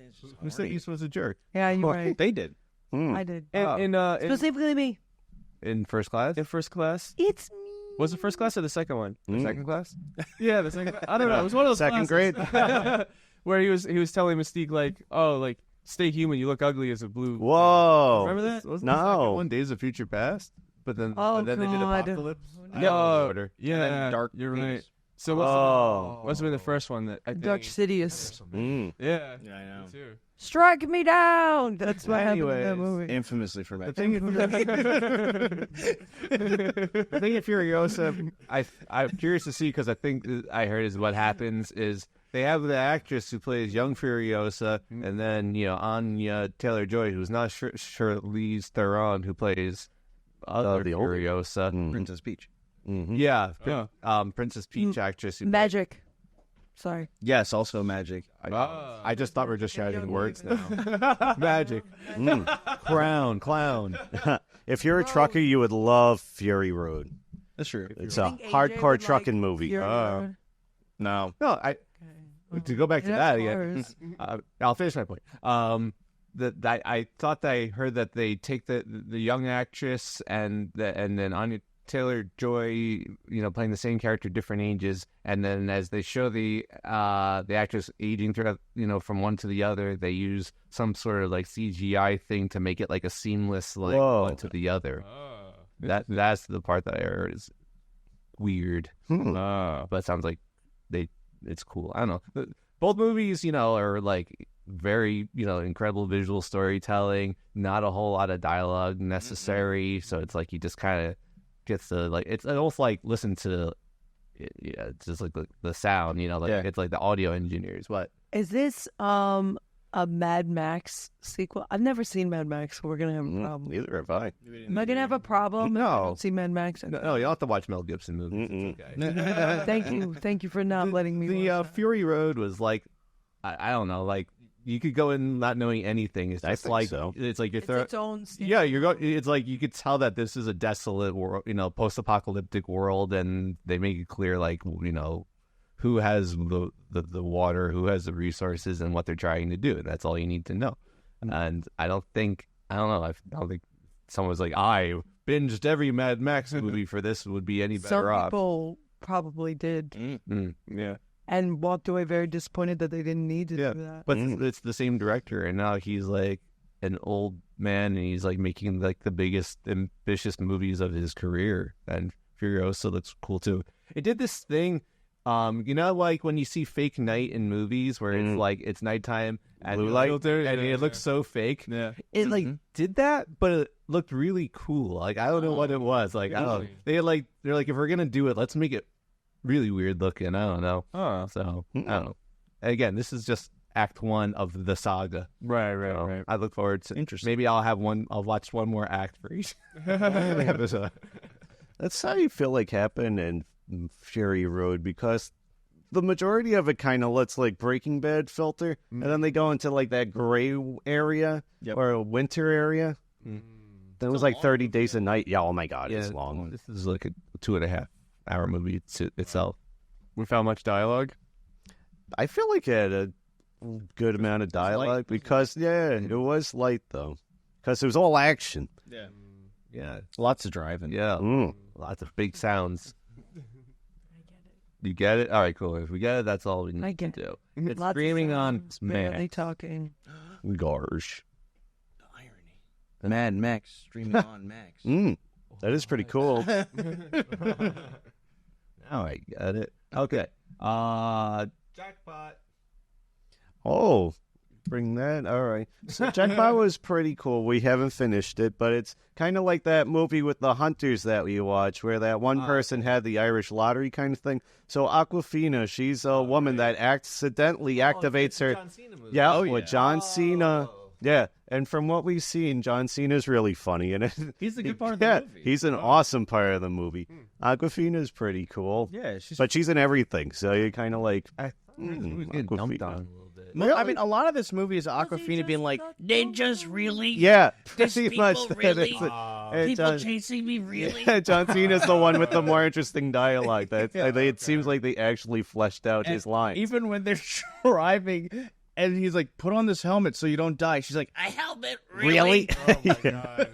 Who said he was a jerk? Yeah, you're right. They did. I did. In Specifically me. In first class? in first class. It's me. Was it first class or the second one? Second class? Yeah, the second. I don't know. It was one of those Second classes. Where he was telling Mystique like, oh, like stay human. You look ugly as a blue. Whoa. Remember that? Wasn't the second No. one Days of Future Past? But then, Oh, they did God. Apocalypse? No. Order. Yeah, Dark You're right. Phoenix. So must have been the first one that I think. Dark Sidious. Yeah. Yeah, I know. Me too. Strike me down. That's what happened in that Anyways, movie. Infamously for The me. thing, the thing in Furiosa, I'm curious to see because I think I heard is what happens is they have the actress who plays young Furiosa, and then Anya Taylor-Joy, who's not Charlize Theron, who plays other the old- Furiosa. Princess Peach. Yeah, Princess Peach actress. Who Magic. Sorry. Yes, also magic. I just thought we were just shouting words now. Magic, crown, clown. If you're a trucker, you would love Fury Road. That's true. It's a I think AJ hardcore would trucking like movie. Fury Road. No. No, to go back to Yeah, that of again. course. I'll finish my point. That I thought that I heard that they take the young actress and then Anya Taylor-Joy, playing the same character, different ages, and then as they show the actress aging throughout, from one to the other, they use some sort of like CGI thing to make it like a seamless like Whoa. one to the other. That's the part that I heard is weird, but it sounds like it's cool. I don't know. Both movies, are like very, incredible visual storytelling, not a whole lot of dialogue necessary. So it's like you just kind of gets to like, it's almost like listen to, it's just like the sound, it's like the audio engineers. What? Is this a Mad Max sequel? I've never seen Mad Max, so we're gonna have a problem. Neither have I. Am I gonna have a problem? if I No. don't see Mad Max. No, you'll have to watch Mel Gibson movies. It's okay. Thank you for not letting me. The watch that. Fury Road was like, I don't know, like you could go in not knowing anything. It's I just think like so. it's like you're It's its own. yeah, you're going. It's like you could tell that this is a desolate world, post-apocalyptic world, and they make it clear, like who has the water, who has the resources, and what they're trying to do. That's all you need to know. And I don't think someone was like, I binged every Mad Max movie for this would be any better Some off. people probably did Yeah. and walked away very disappointed that they didn't need to Yeah, do that. but it's the same director, and now he's like an old man, and he's like making like the biggest ambitious movies of his career. And Furiosa looks cool too. It did this thing, like when you see fake night in movies where it's like it's nighttime and Blue light? and it looks so fake. Yeah. It like did that, but it looked really cool. Like I don't know what it was. Like I don't know. They're like if we're gonna do it, let's make it really weird looking. I don't know. Oh. So I don't know. Again, this is just Act 1 of the saga. Right. So I look forward to. Interesting. Maybe I'll watch one more act for each episode. That's how you feel like happened in Fury Road, because the majority of it kind of lets like Breaking Bad filter, and then they go into like that gray area or a winter area. Then it was like 30 Days a Night. Yeah, oh my God, it's long. This is like a 2.5-hour movie itself. We found much dialogue. I feel like it had a good amount of dialogue because, it was light though, because it was all action. Yeah, Lots of driving. yeah, lots of big sounds. You get it? All right, cool. If we get it, that's all we I need to get do. it. It's Lots of streaming on sounds, barely Max. talking. Gosh. Mad Max streaming on Max. That is pretty cool. Now I get it. Okay. Jackpot. Oh, bring that. All right. So Jackpot was pretty cool. We haven't finished it, but it's kind of like that movie with the hunters that we watch, where that one person had the Irish lottery kind of thing. So Aquafina, she's a woman that accidentally activates her. Yeah, with John Cena. Yeah, and from what we've seen, John Cena's really funny in it. He's a good part of the movie. He's an awesome part of the movie. Aquafina's pretty cool. Yeah, But she's in everything, so you're kind of like, Getting dumped on a little bit. I mean, a lot of this movie is Awkwafina being like, ninjas, really? Yeah, These pretty people much. That really? is it. And People chasing me, really? Yeah, John Cena's the one with the more interesting dialogue. It seems like they actually fleshed out his lines. Even when they're driving, and he's like, put on this helmet so you don't die. She's like, a helmet? Really? Oh my god.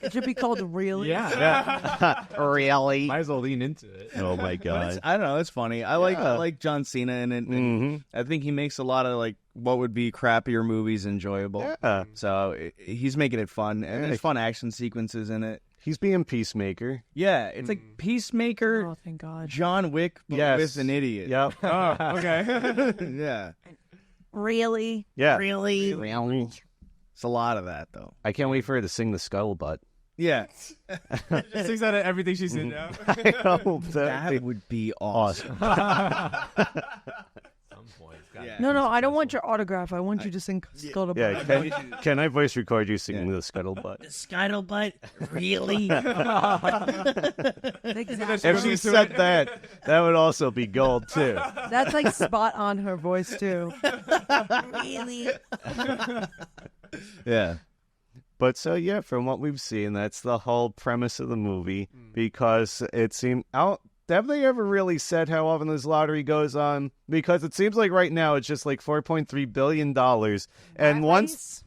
It should be called Really. Yeah. Really? Might as well lean into it. Oh my god. I don't know. It's funny. I like John Cena in it. And I think he makes a lot of like what would be crappier movies enjoyable. Yeah. So he's making it fun, and there's fun action sequences in it. He's being Peacemaker. Yeah, it's like Peacemaker, Oh, thank God. John Wick, but Yes. with an idiot. Yep. Oh, okay. Yeah. Really? Yeah. Really? Really? It's a lot of that, though. I can't wait for her to sing the Scuttlebutt. Yeah. Just thinks out of everything she's in now. I hope That would be awesome. No, I don't want your autograph. I want you to sing Scuttlebutt. Yeah, can I voice record you singing the Scuttlebutt? Scuttlebutt? Really? Exactly. If she said that would also be gold too. That's like spot on her voice too. Really? Yeah. But so yeah, from what we've seen, that's the whole premise of the movie. Because it seemed have they ever really said how often this lottery goes on? Because it seems like right now it's just like $4.3 billion. And once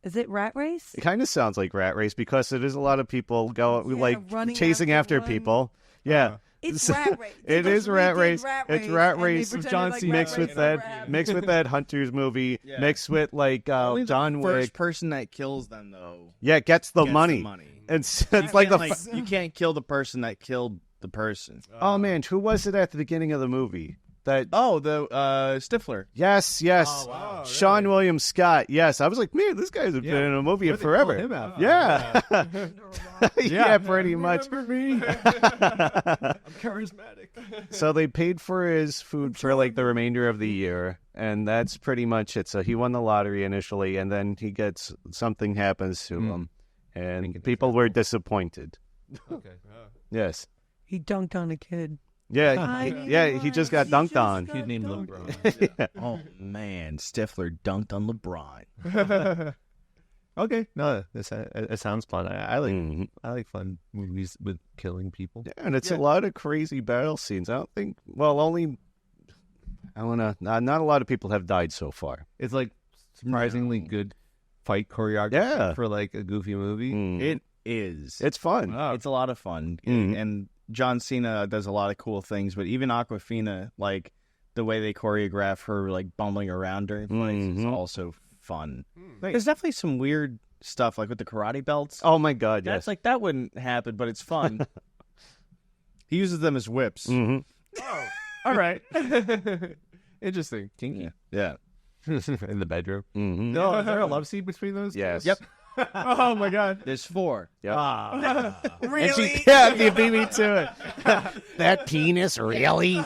Is it Rat Race? it kind of sounds like Rat Race because it is a lot of people running chasing after one. people. Yeah. It's Rat Race. It is Rat Race. It's Rat Race with John Cena mixed with that Hunters movie, Yeah. mixed with like Only John the Wick. first person that kills them, though, Yeah, gets the gets money. the money. It's You like can't, you can't kill the person that killed the person. oh man, who was it at the beginning of the movie? That Oh, the Stifler. yes, Oh, wow, Sean William Scott. Yes, I was like, man, this guy's been in a movie Where'd they forever. pull him out? Yeah, yeah, pretty much. For me. I'm charismatic. So they paid for his food for like the remainder of the year, and that's pretty much it. So he won the lottery initially, and then he gets something happens to him, and people were disappointed. Okay. Yes. He dunked on a kid. Yeah, he just got dunked on. He'd named LeBron. Oh man, Stifler dunked on LeBron. Okay, no, it sounds fun. I like fun movies with killing people. Yeah, and it's a lot of crazy battle scenes. I don't think, not a lot of people have died so far. It's like surprisingly good fight choreography Yeah. for like a goofy movie. It is. It's fun. It's a lot of fun, and John Cena does a lot of cool things. But even Awkwafina, like the way they choreograph her, like bumbling around during fights, is also fun. There's definitely some weird stuff, like with the karate belts. Oh my god, That's yes. like that wouldn't happen, but it's fun. He uses them as whips. Oh, all right. Interesting. Kinky. Yeah. In the bedroom. No, is there a love scene between those? Yes. Yep. Oh my god. There's 4. Yep. Really? Yeah, you beat me to it. That penis, really?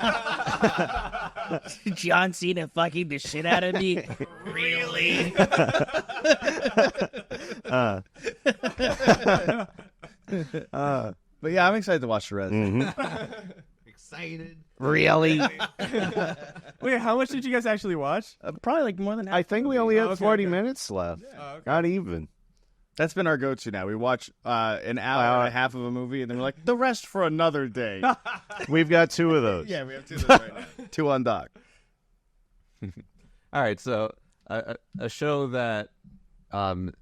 John Cena fucking the shit out of me. Really? But yeah, I'm excited to watch the rest. Excited. Really? Wait, how much did you guys actually watch? Probably like more than half. I think we only have Okay, 40 okay. minutes left. Oh, okay. Not even. That's been our go-to now. We watch an hour and a half of a movie, and then we're like, the rest for another day. We've got 2 of those. Yeah, we have 2 of those right now. 2 on dock. All right, so a show that, on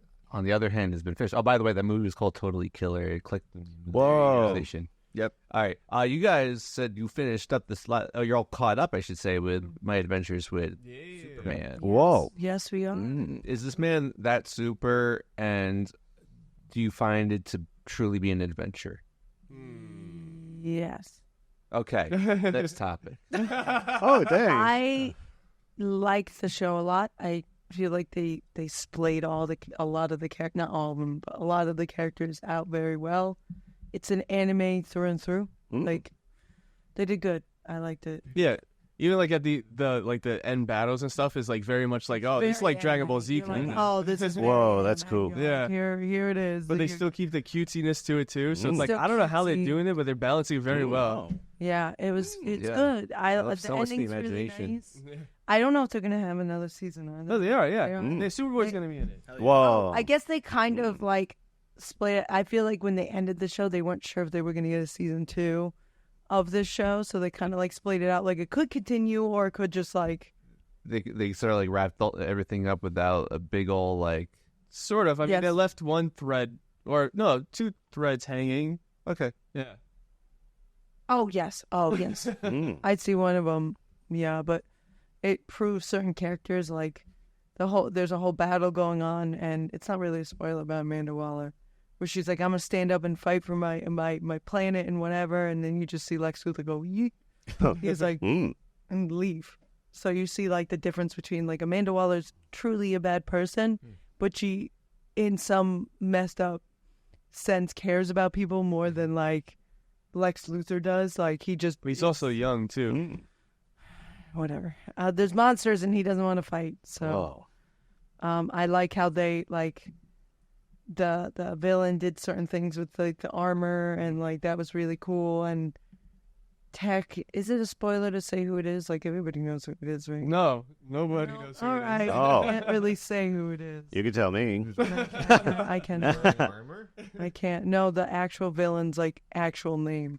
the other hand, has been finished. Oh, by the way, that movie was called Totally Killer. It clicked. Whoa. Yep. All right. You guys said you finished up this. You're all caught up, I should say, with My Adventures with Superman. Whoa. Yes, we are. Is this man that super? And do you find it to truly be an adventure? Yes. Okay. Next topic. Oh, dang. I like the show a lot. I feel like they splayed a lot of the characters, not all of them, but a lot of the characters out very well. It's an anime through and through. Like, they did good. I liked it. Yeah. Even like at the end battles and stuff is like very much like, oh, this is like Dragon Ball Z. You're like, kind of. oh, this is Whoa, that's cool. Yeah. Here it is. But they still keep the cutesiness to it too. So it's like Still I don't know how they're cutesy. doing it, but they're balancing it very well. Yeah, it's Yeah. good. I love The so much the ending's really imagination. nice. I don't know if they're gonna have another season either. No, they are. Yeah, They are. Superboy's gonna be in it. Whoa. I guess they kind of like split it. I feel like when they ended the show, they weren't sure if they were gonna get a season 2 of this show, so they kind of like split it out. Like it could continue, or it could just like They sort of like wrapped everything up without a big old like. Sort of. I mean, Yes. they left one thread, or no, 2 threads hanging. Okay. Yeah. oh yes, I'd see one of them. Yeah, but it proves certain characters like there's a whole battle going on, and it's not really a spoiler about Amanda Waller, where she's like, I'm gonna stand up and fight for my planet and whatever, and then you just see Lex Luthor go yeet. He's like and leave. So you see like the difference between like Amanda Waller's truly a bad person, but she in some messed up sense cares about people more than like Lex Luthor does. Like he just But he's also young too. whatever. There's monsters and he doesn't want to fight. So I like how they like the villain did certain things with like the armor, and like that was really cool. And Tech, is it a spoiler to say who it is? Like everybody knows who it is, right? No, nobody knows who All it is. right, Oh. I can't really say who it is. You can tell me. I can. I can't. No, the actual villain's like actual name.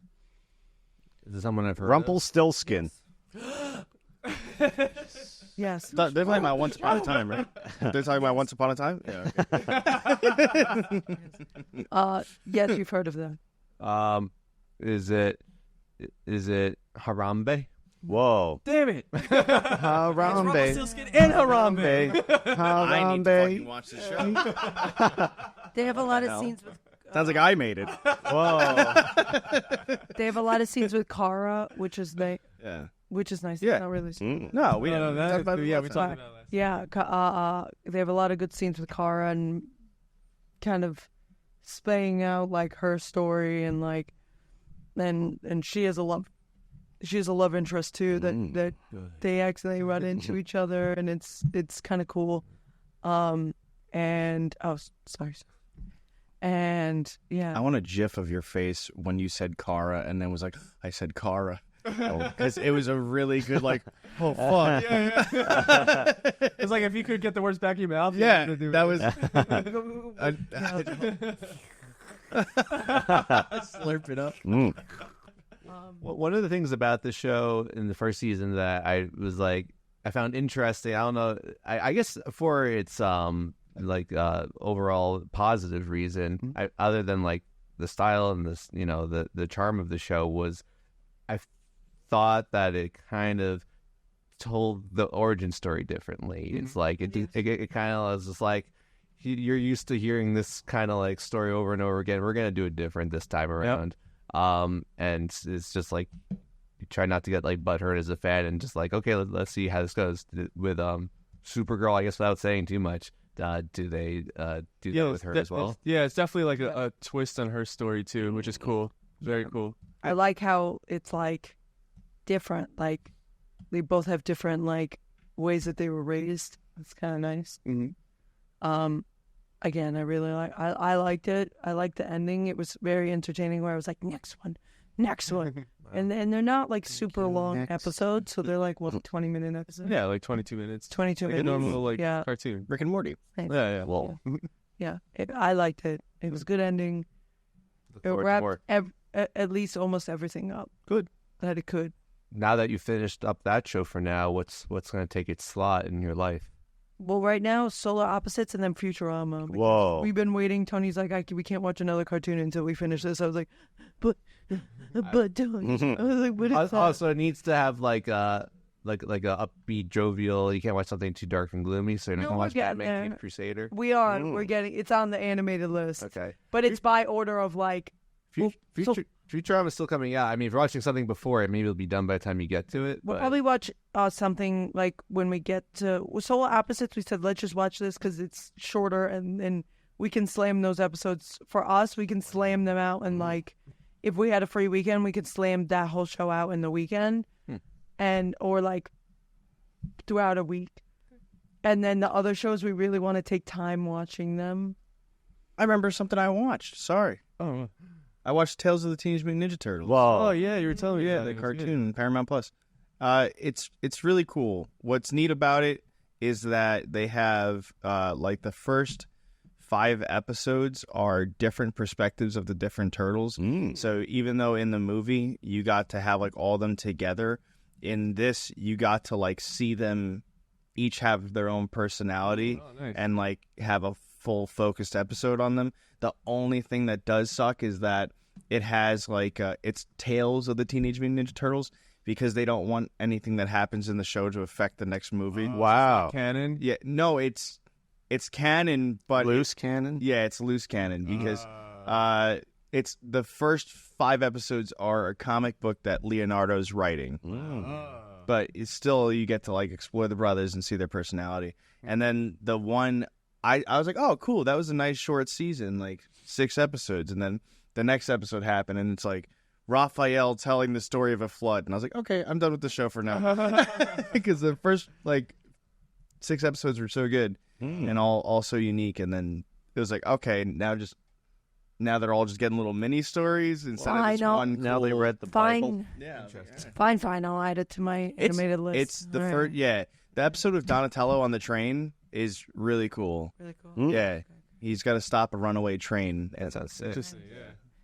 Is it someone I've heard? Rumpelstiltskin. Yes. They're talking about Once Upon a Time, right? They're talking about Once Upon a Time? Yeah. Okay. Yes, you've heard of them. Is it Harambe? Whoa. Damn it! Harambe. And Harambe. I need to fucking Harambe. watch this show. They have a lot of scenes with. Sounds like I made it. Whoa. They have a lot of scenes with Kara, which is nice. Yeah. Which is nice. Yeah. It's not really. No, we No, didn't. that- Talk about it yeah, last we time. talked about that. Yeah, they have a lot of good scenes with Kara and kind of splaying out like her story, and like, and she has a love interest too that they accidentally run into each other, and it's kind of cool. And sorry, and yeah, I want a gif of your face when you said Kara and then was like, I said Kara. Because it was a really good, like, oh, fuck. It's like if you could get the words back in your mouth. Yeah, you that was. Slurp it up. Mm. Well, one of the things about the show in the first season that I was like, I found interesting. I don't know. I guess for its overall positive reason, other than like the style and this, the charm of the show was, I thought that it kind of told the origin story differently. It's like it kind of was just like, you're used to hearing this kind of like story over and over again. We're gonna do it different this time around. And it's just like you try not to get like butthurt as a fan, and just like, okay, let's see how this goes with Supergirl. I guess without saying too much, do they do that with her as well? It's definitely like a twist on her story too, which is cool. Very cool. I like how it's like different. Like they both have different like ways that they were raised. It's kind of nice. Again, I really I liked it. I liked the ending. It was very entertaining. Where I was like, next one, and they're not like super long episodes, so they're like 20-minute episodes. Yeah, like 22 minutes. 22 Like a minutes. normal like Yeah. cartoon. Rick and Morty. Yeah. Well, Yeah, I liked it. It was a good ending. Look It forward to wrapped more. at least almost everything up. Good. That it could. Now that you finished up that show for now, what's going to take its slot in your life? Well, right now, Solar Opposites and then Futurama. because Whoa. We've been waiting. Tony's like, we can't watch another cartoon until we finish this. I was like, but Tony. I was like, what is that? Also, it needs to have like a upbeat, jovial. You can't watch something too dark and gloomy. So you're not No, going to we're watch getting Batman there. Caped Crusader. We are. We're getting. It's on the animated list. Okay. But it's by order of like. Futurama is still coming out. I mean, if you're watching something before it, maybe it'll be done by the time you get to it. We'll but- probably watch something like when we get to Solar Opposites. We said let's just watch this because it's shorter and we can slam those episodes. For us, we can slam them out, and like if we had a free weekend, we could slam that whole show out in the weekend. or like throughout a week. And then the other shows, we really want to take time watching them. I remember something I watched. Sorry. Oh, I watched Tales of the Teenage Mutant Ninja Turtles. Whoa. oh yeah, you were telling me. Yeah, about the it. It was good. cartoon, Paramount Plus. It's really cool. What's neat about it is that they have like the first 5 episodes are different perspectives of the different turtles. So even though in the movie you got to have like all of them together, in this you got to like see them each have their own personality Nice. and like have a full focused episode on them. The only thing that does suck is that it has like it's Tales of the Teenage Mutant Ninja Turtles, because they don't want anything that happens in the show to affect the next movie. Wow. Canon. Yeah, no, it's canon, but Loose cannon? yeah, it's loose canon because it's the first 5 episodes are a comic book that Leonardo's writing, but it's still you get to like explore the brothers and see their personality. And then the one I was like, oh, cool, that was a nice short season, like 6 episodes, and then the next episode happened, and it's like Raphael telling the story of a flood, and I was like, okay, I'm done with the show for now, because the first like 6 episodes were so good and all so unique, and then it was like, okay, now they're all just getting little mini stories instead of just one. Now they read the Bible. Fine. Yeah, Fine. I'll add it to my animated list. It's the All right. third. Yeah, the episode with Donatello on the train is really cool. Really cool. Yeah, he's got to stop a runaway train. That sounds sick. Just,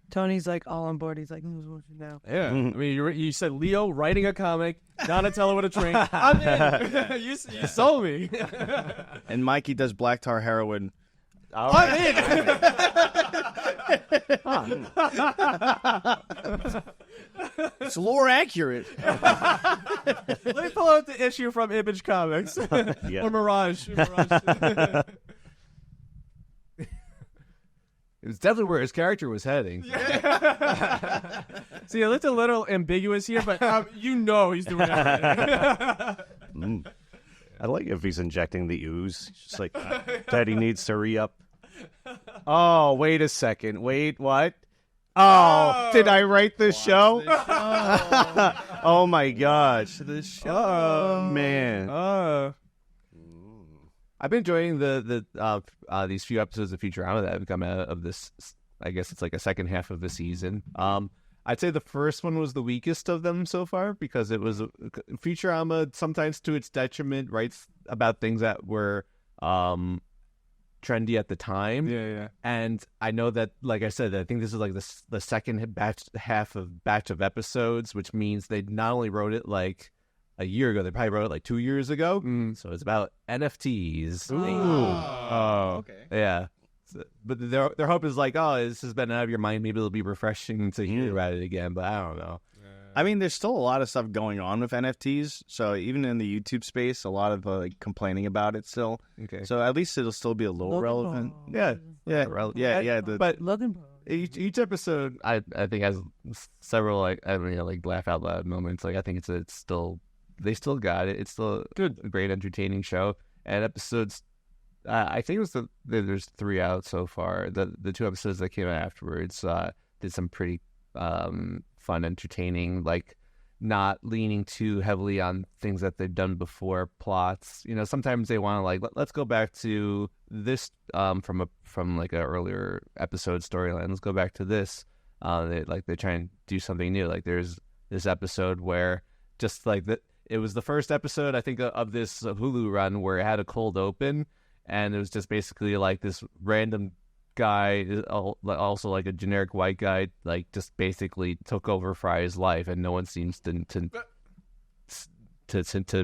Tony's like all on board. He's like, who's watching now? yeah. I mean, you said Leo writing a comic, Donatello with a train. I'm in. you sold me. And Mikey does black tar heroin. I'm in. It's lore accurate. Let me pull out the issue from Image Comics Yeah. or Mirage. It was definitely where his character was heading. See, it looked a little ambiguous here, but you know he's doing that. I like if he's injecting the ooze. It's just like, Daddy needs to re-up. Oh, wait a second. Wait, what? Oh, did I write this show? Oh, my gosh. This show. Oh, man. I've been enjoying these few episodes of Futurama that have come out of this. I guess it's like a second half of the season. I'd say the first one was the weakest of them so far because it was Futurama, sometimes to its detriment, writes about things that were trendy at the time. Yeah. And I know that, like I said, I think this is like the second batch of episodes, which means they not only wrote it like a year ago, they probably wrote it like 2 years ago. So it's about NFTs. Oh, okay. Yeah. But their hope is like, oh, this has been out of your mind. Maybe it'll be refreshing to hear about it again. But I don't know. I mean, there's still a lot of stuff going on with NFTs. So even in the YouTube space, a lot of like complaining about it still. Okay. So at least it'll still be a little relevant. Yeah. But Logan Paul. each episode, I think has several like laugh out loud moments. Like I think it's still they still got it. It's still Good. a great entertaining show. And episodes, I think it was there's 3 out so far. The 2 episodes that came out afterwards did some pretty fun, entertaining, like not leaning too heavily on things that they've done before, plots. You know, sometimes they want to like let's go back to this from like an earlier episode storyline. Let's go back to this. They try and do something new. Like there's this episode where just like that. It was the first episode, I think, of this Hulu run where it had a cold open, and it was just basically like this random guy, also like a generic white guy, like just basically took over Fry's life, and no one seems to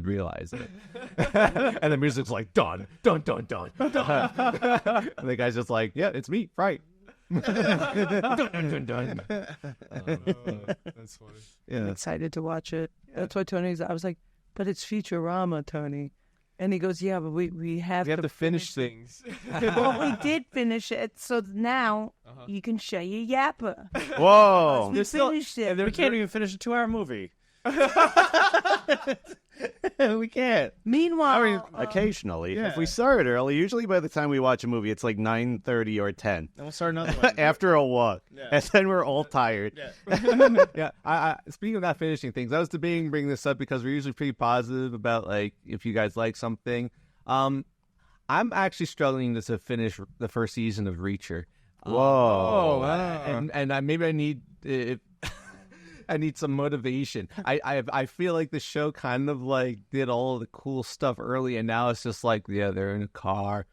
realize it. And the music's like dun dun dun dun dun, and the guy's just like, yeah, it's me, Fry. Dun, dun, dun. That's funny. I'm excited to watch it. That's why I was like, but it's Futurama, Tony. And he goes, yeah, but we have We have to finish things. Well, we did finish it, so now you can show your yapper. Whoa. We finished it. We can't even finish a 2-hour movie. We can't. Meanwhile, I mean, occasionally. If we start early, usually by the time we watch a movie, it's like 9:30 or 10. Then we'll start another one. After a walk. And then we're all tired. Yeah, I speaking of not finishing things, I was debating bringing this up because we're usually pretty positive about like if you guys like something. I'm actually struggling to finish the first season of Reacher. Whoa. And maybe I need I need some motivation. I feel like the show kind of like did all of the cool stuff early, and now it's just like they're in a car.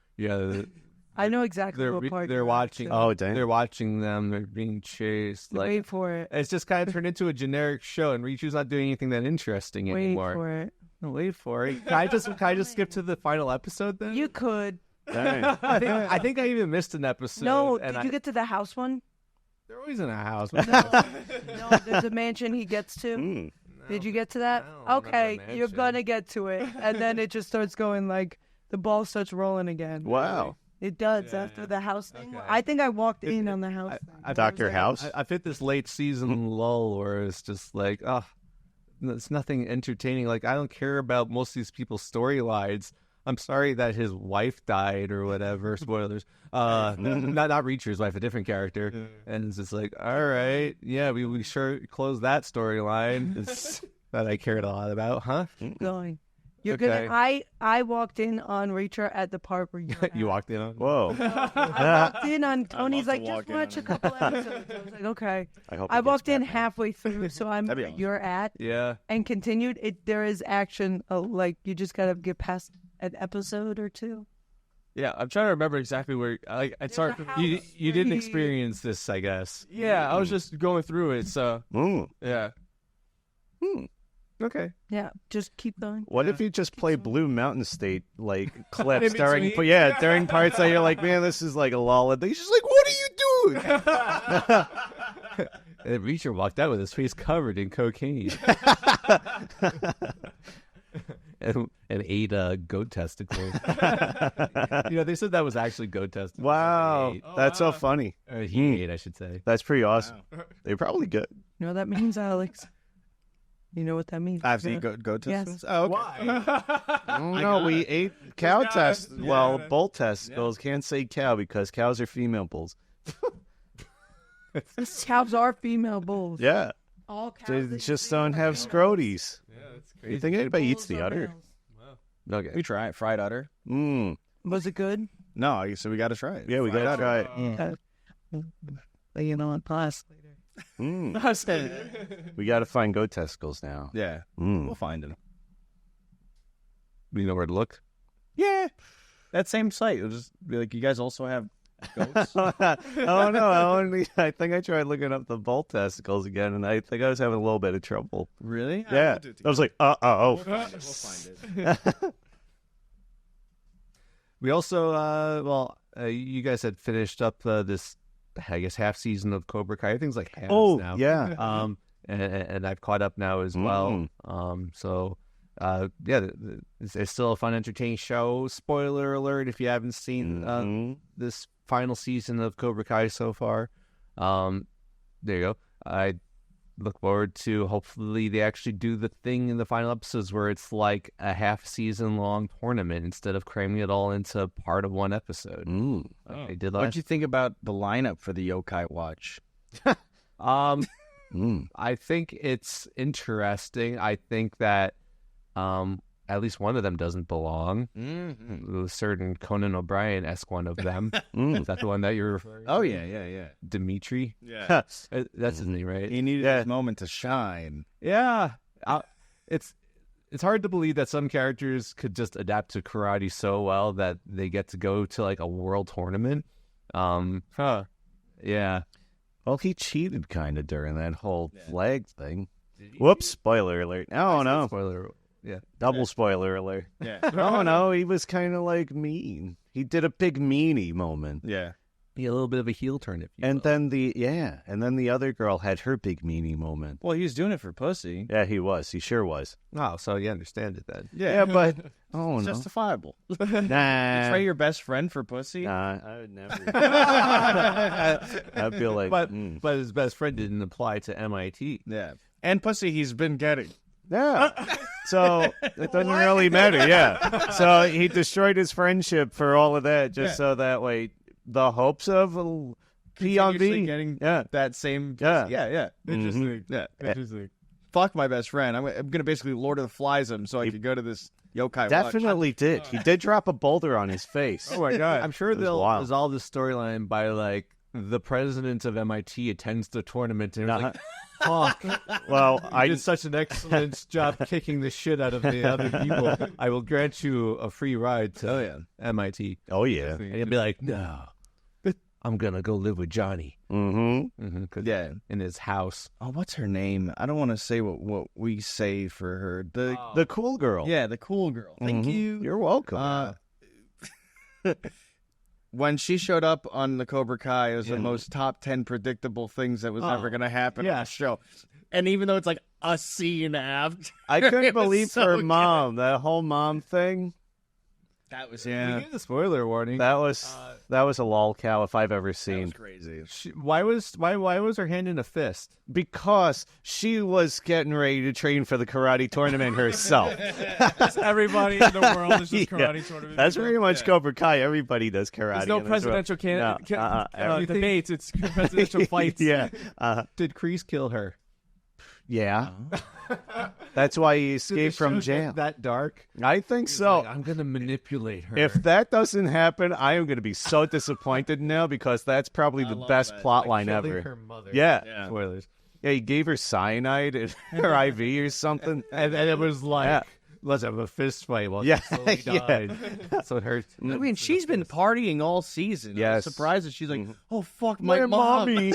I know exactly what part they're you're watching. at, Oh, dang. They're watching them. They're being chased. Like Wait for it. it's just kind of turned into a generic show, and Reacher's not doing anything that interesting Wait anymore. for it. No, wait for it. Can I just skip to the final episode then? You could. Dang. I think I even missed an episode. No, and did you get to the house one? They're always in a house. No, there's a mansion he gets to. Mm. Did you get to that? No, Okay, not the you're mansion. gonna get to it, and then it just starts going like the ball starts rolling again. Wow. It does after the house thing. Okay. I think I walked in on the house thing. Dr. House? I've hit this late season lull where it's just like, it's nothing entertaining. Like, I don't care about most of these people's storylines. I'm sorry that his wife died or whatever. Spoilers. Not Reacher's wife, a different character. And it's just like, all right, yeah, we sure closed that storyline. It's that I cared a lot about, huh? Keep going. You're Okay. gonna. I walked in on Reacher at the part where you. You walked in on. Whoa. I walked in on Tony's love like to walk just in watch on a couple episodes. I was like, okay. I hope I he gets walked in Batman. halfway through, so I'm That'd be where awesome. you're at, Yeah. and continued. There is action. Like you just gotta get past an episode or two. Yeah, I'm trying to remember exactly where. It's hard. a house You where didn't he- experience this, I guess. Yeah, I was just going through it. So Mm. yeah. Okay. Yeah, just keep going. What if you just play Blue Mountain State like clips In during between? during parts that you're like, man, this is like a lull, and he's just like, what are you doing? And Reacher walked out with his face covered in cocaine. and ate goat testicles. They said that was actually goat testicles. Wow, He ate. that's so funny. Or he ate, I should say. That's pretty awesome. They're probably good. You know what that means, Alex? You know what that means? I've seen go to Yes. this. Oh, okay. No, we ate cow testicles. Well, bull testicles. Can't say cow because cows are female bulls. Cows are female bulls. Yeah, All cows. they that just you don't see have are scroties. Yeah, that's You think anybody eats bulls the are udder? males. Okay. We try it. Fried udder. Mm. Was it good? No, so we got to try it. Yeah, we gotta try it. You know, on class. Mm. We gotta find goat testicles now. Yeah, Mm. we'll find it. You know where to look? Yeah, that same site. It'll just be like, you guys also have goats. Oh no! I think I tried looking up the bull testicles again, and I think I was having a little bit of trouble. Really? Yeah, I was like, oh. We'll find it. We also, you guys had finished up this, I guess, half season of Cobra Kai. Everything's like halves now. Yeah. And I've caught up now as well. So, it's still a fun, entertaining show. Spoiler alert if you haven't seen this final season of Cobra Kai so far. There you go. I look forward to hopefully they actually do the thing in the final episodes where it's like a half season long tournament instead of cramming it all into part of one episode. Like they did What'd last. you think about the lineup for the Yokai Watch? I think it's interesting. I think that at least one of them doesn't belong. A certain Conan O'Brien-esque one of them. Is that the one that you're referring to? Oh, yeah. Dimitri? Yeah. That's his name, right? He needed his moment to shine. Yeah. It's hard to believe that some characters could just adapt to karate so well that they get to go to like a world tournament. Yeah. Well, he cheated kind of during that whole flag thing. Whoops! Spoiler alert. Oh no! Spoiler. Yeah. Double spoiler alert. Yeah. Oh no! He was kind of like mean. He did a big meanie moment. Yeah. Be a little bit of a heel turn, if you And will. then the other girl had her big meanie moment. Well, he was doing it for pussy. Yeah, he was. He sure was. Oh, so you understand it then. Yeah, but oh It's no, justifiable. nah. Betray your best friend for pussy? Nah, I would never. I'd be like, But his best friend didn't apply to MIT. Yeah. And pussy he's been getting. yeah. So it doesn't really matter. Yeah. So he destroyed his friendship for all of that, just so that way the hopes of Continuously PNV getting Yeah. that same. Yeah. Yeah. Interesting. Yeah. Interesting. Fuck my best friend. I'm gonna basically Lord of the Flies him so I could go to this yokai. watch. definitely did. He did drop a boulder on his face. Oh my god. I'm sure was they'll wild. resolve this storyline by like the president of MIT attends the tournament and like, fuck. Well, I did such an excellent job kicking the shit out of the other people. I will grant you a free ride to MIT. Oh yeah. And he'll be like, no, I'm gonna go live with Johnny. Yeah. In his house. Oh, what's her name? I don't want to say what we say for her. The cool girl. Yeah, the cool girl. Thank you. You're welcome. When she showed up on the Cobra Kai, it was the most top 10 predictable things that was ever going to happen on the show. And even though it's like a scene after, I couldn't it was believe so her good. mom. That whole mom thing. That was We gave the spoiler warning. That was a lolcow if I've ever that seen. was crazy. Why was her hand in a fist? Because she was getting ready to train for the karate tournament herself. Everybody in the world is just Yeah. karate tournament. That's pretty much Cobra Kai. Everybody does karate. There's no in this world. presidential debates. It's presidential fights. Yeah. Did Kreese kill her? Yeah. That's why he Did the escaped from show get jail. that dark? I think so. Like, I'm gonna manipulate her. If that doesn't happen, I am going to be so disappointed now because that's probably the best plot line Killing ever. her mother. Yeah. Spoilers. Yeah, he gave her cyanide in her IV or something. And it was like, Yeah. let's have a fist fight while Yeah, she slowly yeah. died. That's what hurt. I mean, she's been partying all season. Yes. I'm surprised that she's like, oh, fuck My my mom. mommy.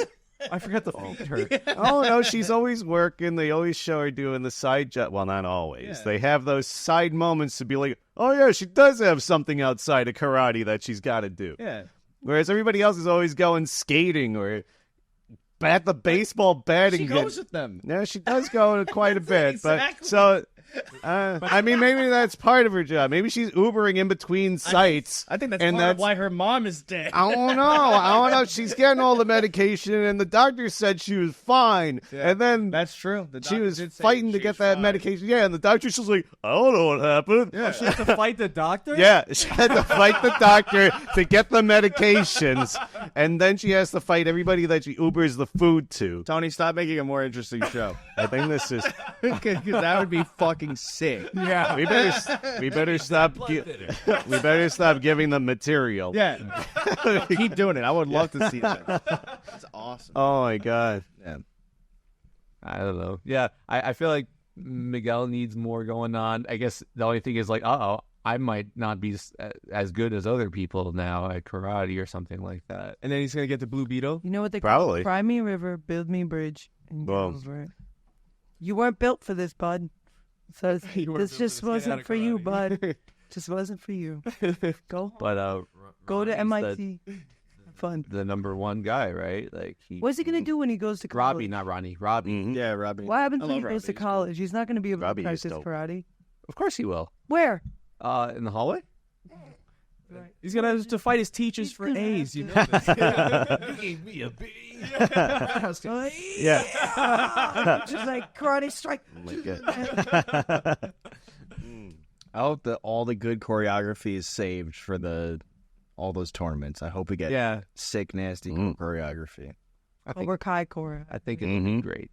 I forgot to feed her. Oh, no, she's always working. They always show her doing the side job. Well, not always. Yeah. They have those side moments to be like, oh, yeah, she does have something outside of karate that she's got to do. Yeah. Whereas everybody else is always going skating or at the baseball batting. She goes with them. Yeah, she does go quite a bit. Exactly. But so, I mean, maybe that's part of her job. Maybe she's Ubering in between sites. I think that's and part of why her mom is dead. I don't know. She's getting all the medication, and the doctor said she was fine. Yeah. And then That's true. The she doctor was did say fighting to she get was that fine. medication. Yeah, and the doctor's just like, I don't know what happened. Yeah. She has to fight the doctor? Yeah, she had to fight the doctor to get the medications, and then she has to fight everybody that she Ubers the food to. Tony, stop making a more interesting show. I think this is. Because that would be fucking sick. Yeah. We better stop. We better stop giving them material. Yeah. Keep doing it. I would love to see that. That's awesome. Oh my god. Yeah. I don't know. Yeah, I feel like Miguel needs more going on. I guess the only thing is like, I might not be as good as other people now at karate or something like that. And then he's going to get the Blue Beetle. You know what they Probably. call it? Cry me a river, build me a bridge, and get Well. over it. You weren't built for this, bud. So You weren't this built for just this. Get out wasn't of for you, karate. bud. Just wasn't for you. Go But to Ronnie's MIT. Have fun. the number one guy, right? Like What's he gonna do when he goes to college? Robbie, not Ronnie. Robbie. Mhm. Yeah, Robbie. What happens I when he love goes to Robbie. college? He's not gonna be able to Robbie is practice dope. karate. Of course he will. Where? In the hallway. He's going to have to fight his teachers for gonna A's. have You know this. You gave me a B. Yeah. Just like karate strike. Oh my god. I hope that all the good choreography is saved for all those tournaments. I hope we get Yeah, sick, nasty Mm. choreography. I think Cobra Kai Cora. I think it'd be Mhm. great.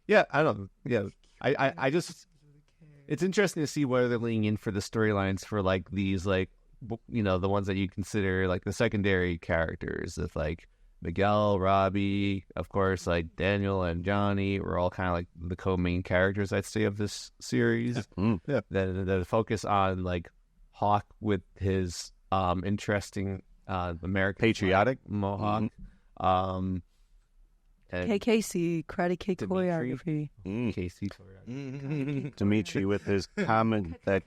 Yeah, I don't know. Yeah, I just it's interesting to see where they're leaning in for the storylines for like these the ones that you consider like the secondary characters of like Miguel, Robbie, of course, like Daniel and Johnny were all kind of like the co-main characters, I'd say, of this series. Mm. Yeah. That focus on like Hawk with his interesting American Patriotic. flag mohawk. And KKC, Karate Kid Dimitri. choreography. Casey. Dimitri with his that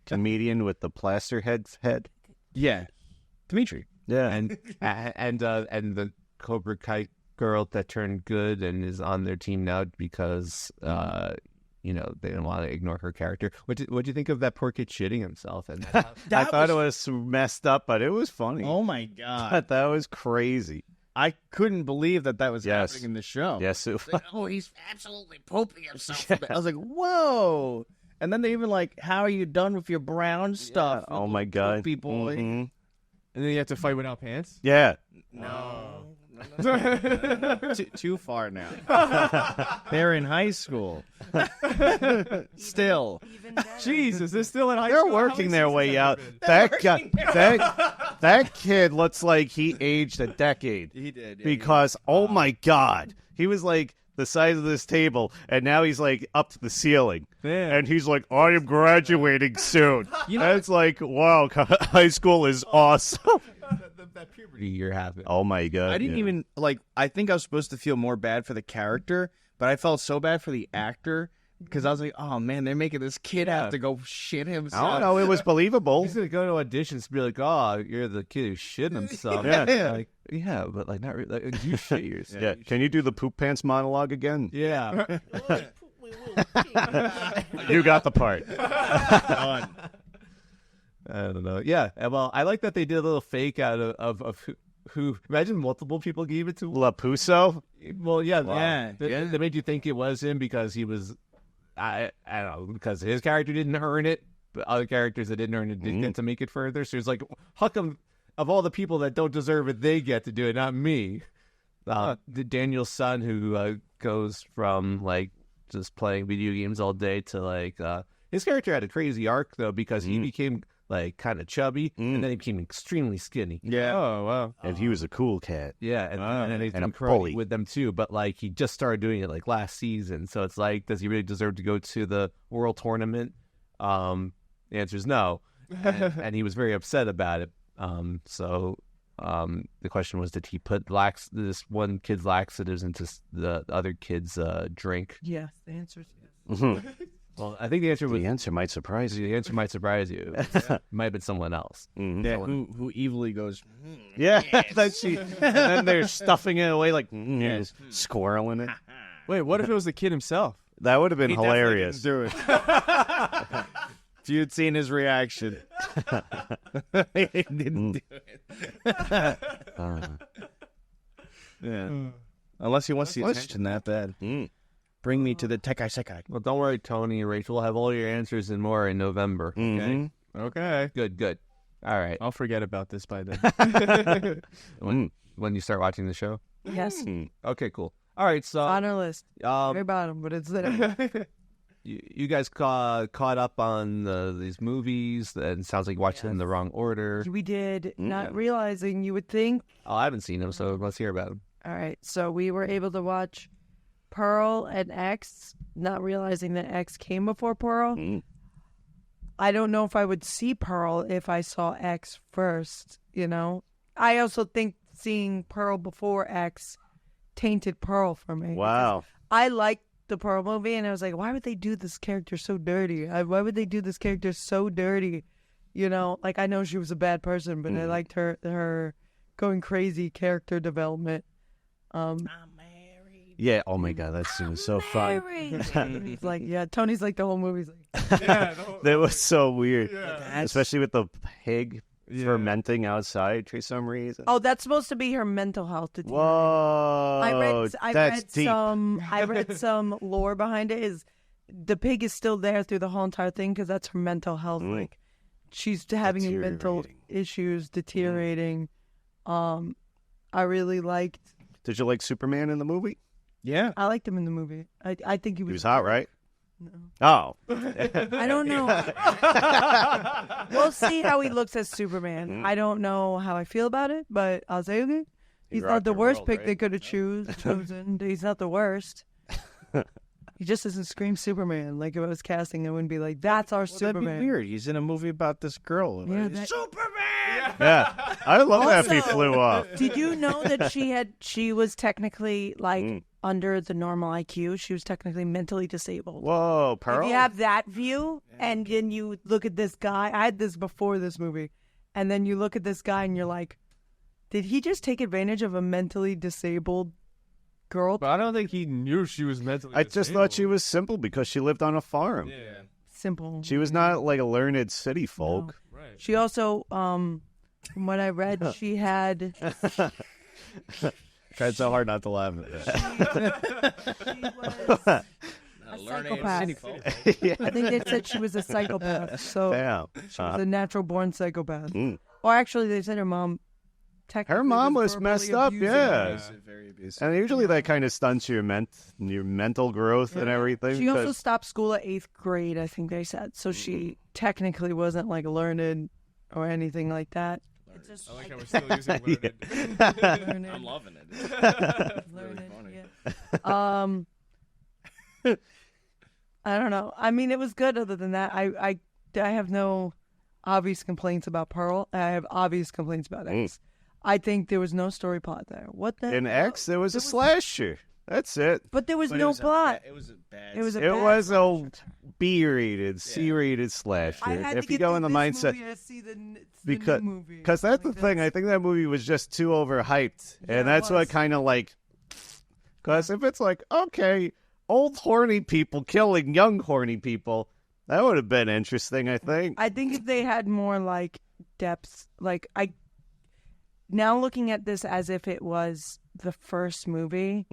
comedian with the plaster head. Yeah. Dimitri. Yeah. and the Cobra Kai girl that turned good and is on their team now because they didn't want to ignore her character. What'd you think of that poor kid shitting himself? And I thought it was messed up, but it was funny. Oh my god. That was crazy. I couldn't believe that was Yes. happening in the show. Yes. Like, oh, he's absolutely pooping himself. I was like, whoa. And then they even like, how are you done with your brown stuff? Oh my God. People. Mhm. And then you have to fight without pants? Yeah. No. Too far now. They're in high school. Still. Even better. Jesus, they're still in high They're school? How working many their seasons way have out. there been? That guy, that kid looks like he aged a decade. He did. Because, oh my God, he was like the size of this table, and now he's like up to the ceiling. Man. And he's like, I am graduating soon. You know- And it's like, wow, high school is awesome. that puberty you're having. Oh my God. I didn't yeah. even like. I think I was supposed to feel more bad for the character, but I felt so bad for the actor because I was like, "Oh man, they're making this kid have to go shit himself." I don't know. It was believable. He's gonna go to auditions and be like, "Oh, you're the kid who shit himself." Yeah. Like, yeah, but like not really. Like, you shit yourself. Yeah. Can you do the poop pants monologue again? Yeah. You got the part. I don't know. Yeah. Well, I like that they did a little fake out of who. Imagine multiple people gave it to. La Puso? Well, yeah. Yeah, They made you think it was him because he was. I don't know, because his character didn't earn it, but other characters that didn't earn it didn't get to make it further. So it's like, how come of all the people that don't deserve it, they get to do it, not me? Daniel's son, who goes from like just playing video games all day to like his character had a crazy arc though, because he became like kind of chubby and then he became extremely skinny. Yeah. Oh, wow. And he was a cool cat. Yeah, and then he's And a been growing bully. with them too. But like he just started doing it like last season, so it's like, does he really deserve to go to the world tournament? The answer is no, and he was very upset about it. So the question was, did he put this one kid's laxatives into the other kid's drink? Yes, the answer is yes. Well, I think the answer was The answer might surprise you. the answer might surprise you. It might have been someone else. Yeah, who evilly goes, Yeah, and then they're stuffing it away like there's squirrel in it. Wait, what if it was the kid himself? That would have been hilarious. do it. If you'd seen his reaction. He didn't do it. Yeah. Unless he wants the attention that bad. Bring me to the Tekai Sekai. Well, don't worry, Tony and Rachel. We'll have all your answers and more in November. Mhm. Okay. Good. All right. I'll forget about this by then. When you start watching the show? Yes. Okay, cool. All right, so On our list. Very um, bottom, but it's there. you guys caught up on these movies, and it sounds like you watched them in the wrong order. We did, not realizing you would think. Oh, I haven't seen them, so let's hear about them. All right, so we were able to watch Pearl and X, not realizing that X came before Pearl. I don't know if I would see Pearl if I saw X first, you know? I also think seeing Pearl before X tainted Pearl for me. Wow. I liked the Pearl movie, and I was like, why would they do this character so dirty? Why would they do this character so dirty? You know, like, I know she was a bad person, but I liked her going crazy character development. Yeah. Oh my God, that scene was so fun. It's like, yeah, Tony's like the whole movie's like, That was so weird, especially with the pig fermenting outside for some reason. oh, that's supposed to be her mental health. Whoa! I that's deep. I read some lore behind it. Is the pig is still there through the whole entire thing because that's her mental health. Like, she's having mental issues, deteriorating. I really liked. Did you like Superman in the movie? Yeah. I liked him in the movie. I think he He was. was hot, right? No. Oh. I don't know. We'll see how he looks as Superman. I don't know how I feel about it, but I'll say okay. He's not rocked the your worst world, pick right? they could have chosen. He's not the worst. He just doesn't scream Superman. Like, if I was casting, I wouldn't be like, that's our Superman. That'd be weird. He's in a movie about this girl. Yeah, that- Superman! Yeah. I love that he Also- flew off. Did you know that she was technically like under the normal IQ? She was technically mentally disabled. Whoa, Pearl. If you have that view, and then you look at this guy, I had this before this movie, and then you look at this guy and you're like, did he just take advantage of a mentally disabled girl? But I don't think he knew she was mentally I just thought she disabled. was simple because she lived on a farm. Yeah, Simple. She was not like a learned city folk. right. She also, from what I read, she had Tried so hard not to laugh at that. She was a psychopath. Yeah. I think they said she was a psychopath. So Damn. she was a natural-born psychopath. Or actually, they said her mom. Her mom was verbally messed up, abusing yeah. her. Very abusive. And usually that kind of stunts your mental growth and everything. She also 'cause- stopped school at 8th grade, I think they said. So she technically wasn't like learned or anything like that. It's just I like how we're still using learned. I'm loving it. Learned, funny. yeah. I don't know. I mean, it was good. Other than that, I have no obvious complaints about Pearl. I have obvious complaints about X. I think there was no story plot there. What the In X, there was a slasher. That's it. But there was But no plot. It was a bad. It was a It bad was a slasher. B-rated, C-rated slasher. I had If to you get go through in the this mindset, movie to see the new because movie. because that's Like, the thing. I think that movie was just too overhyped, Yeah, and that's it what was. kind of like. Because if it's like, okay, old horny people killing young horny people, that would have been interesting. I think. I think if they had more like depth, like now looking at this as if it was the first movie,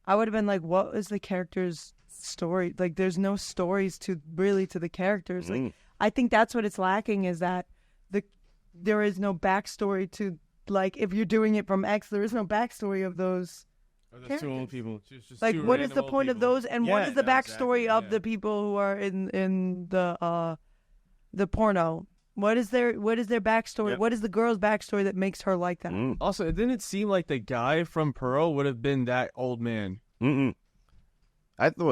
I would have been like, what was the character's story? Like, there's no stories to the characters. Like, I think that's what it's lacking is that there is no backstory to, like, if you're doing it from X, there is no backstory of those. Or the two old people. Just Like, two what is random the old point of people. those? And what Yeah, is the no, backstory exactly, of yeah. the people who are in the porno? What is their backstory? Yep. What is the girl's backstory that makes her like that? Also, it didn't seem like the guy from Pearl would have been that old man. I thought it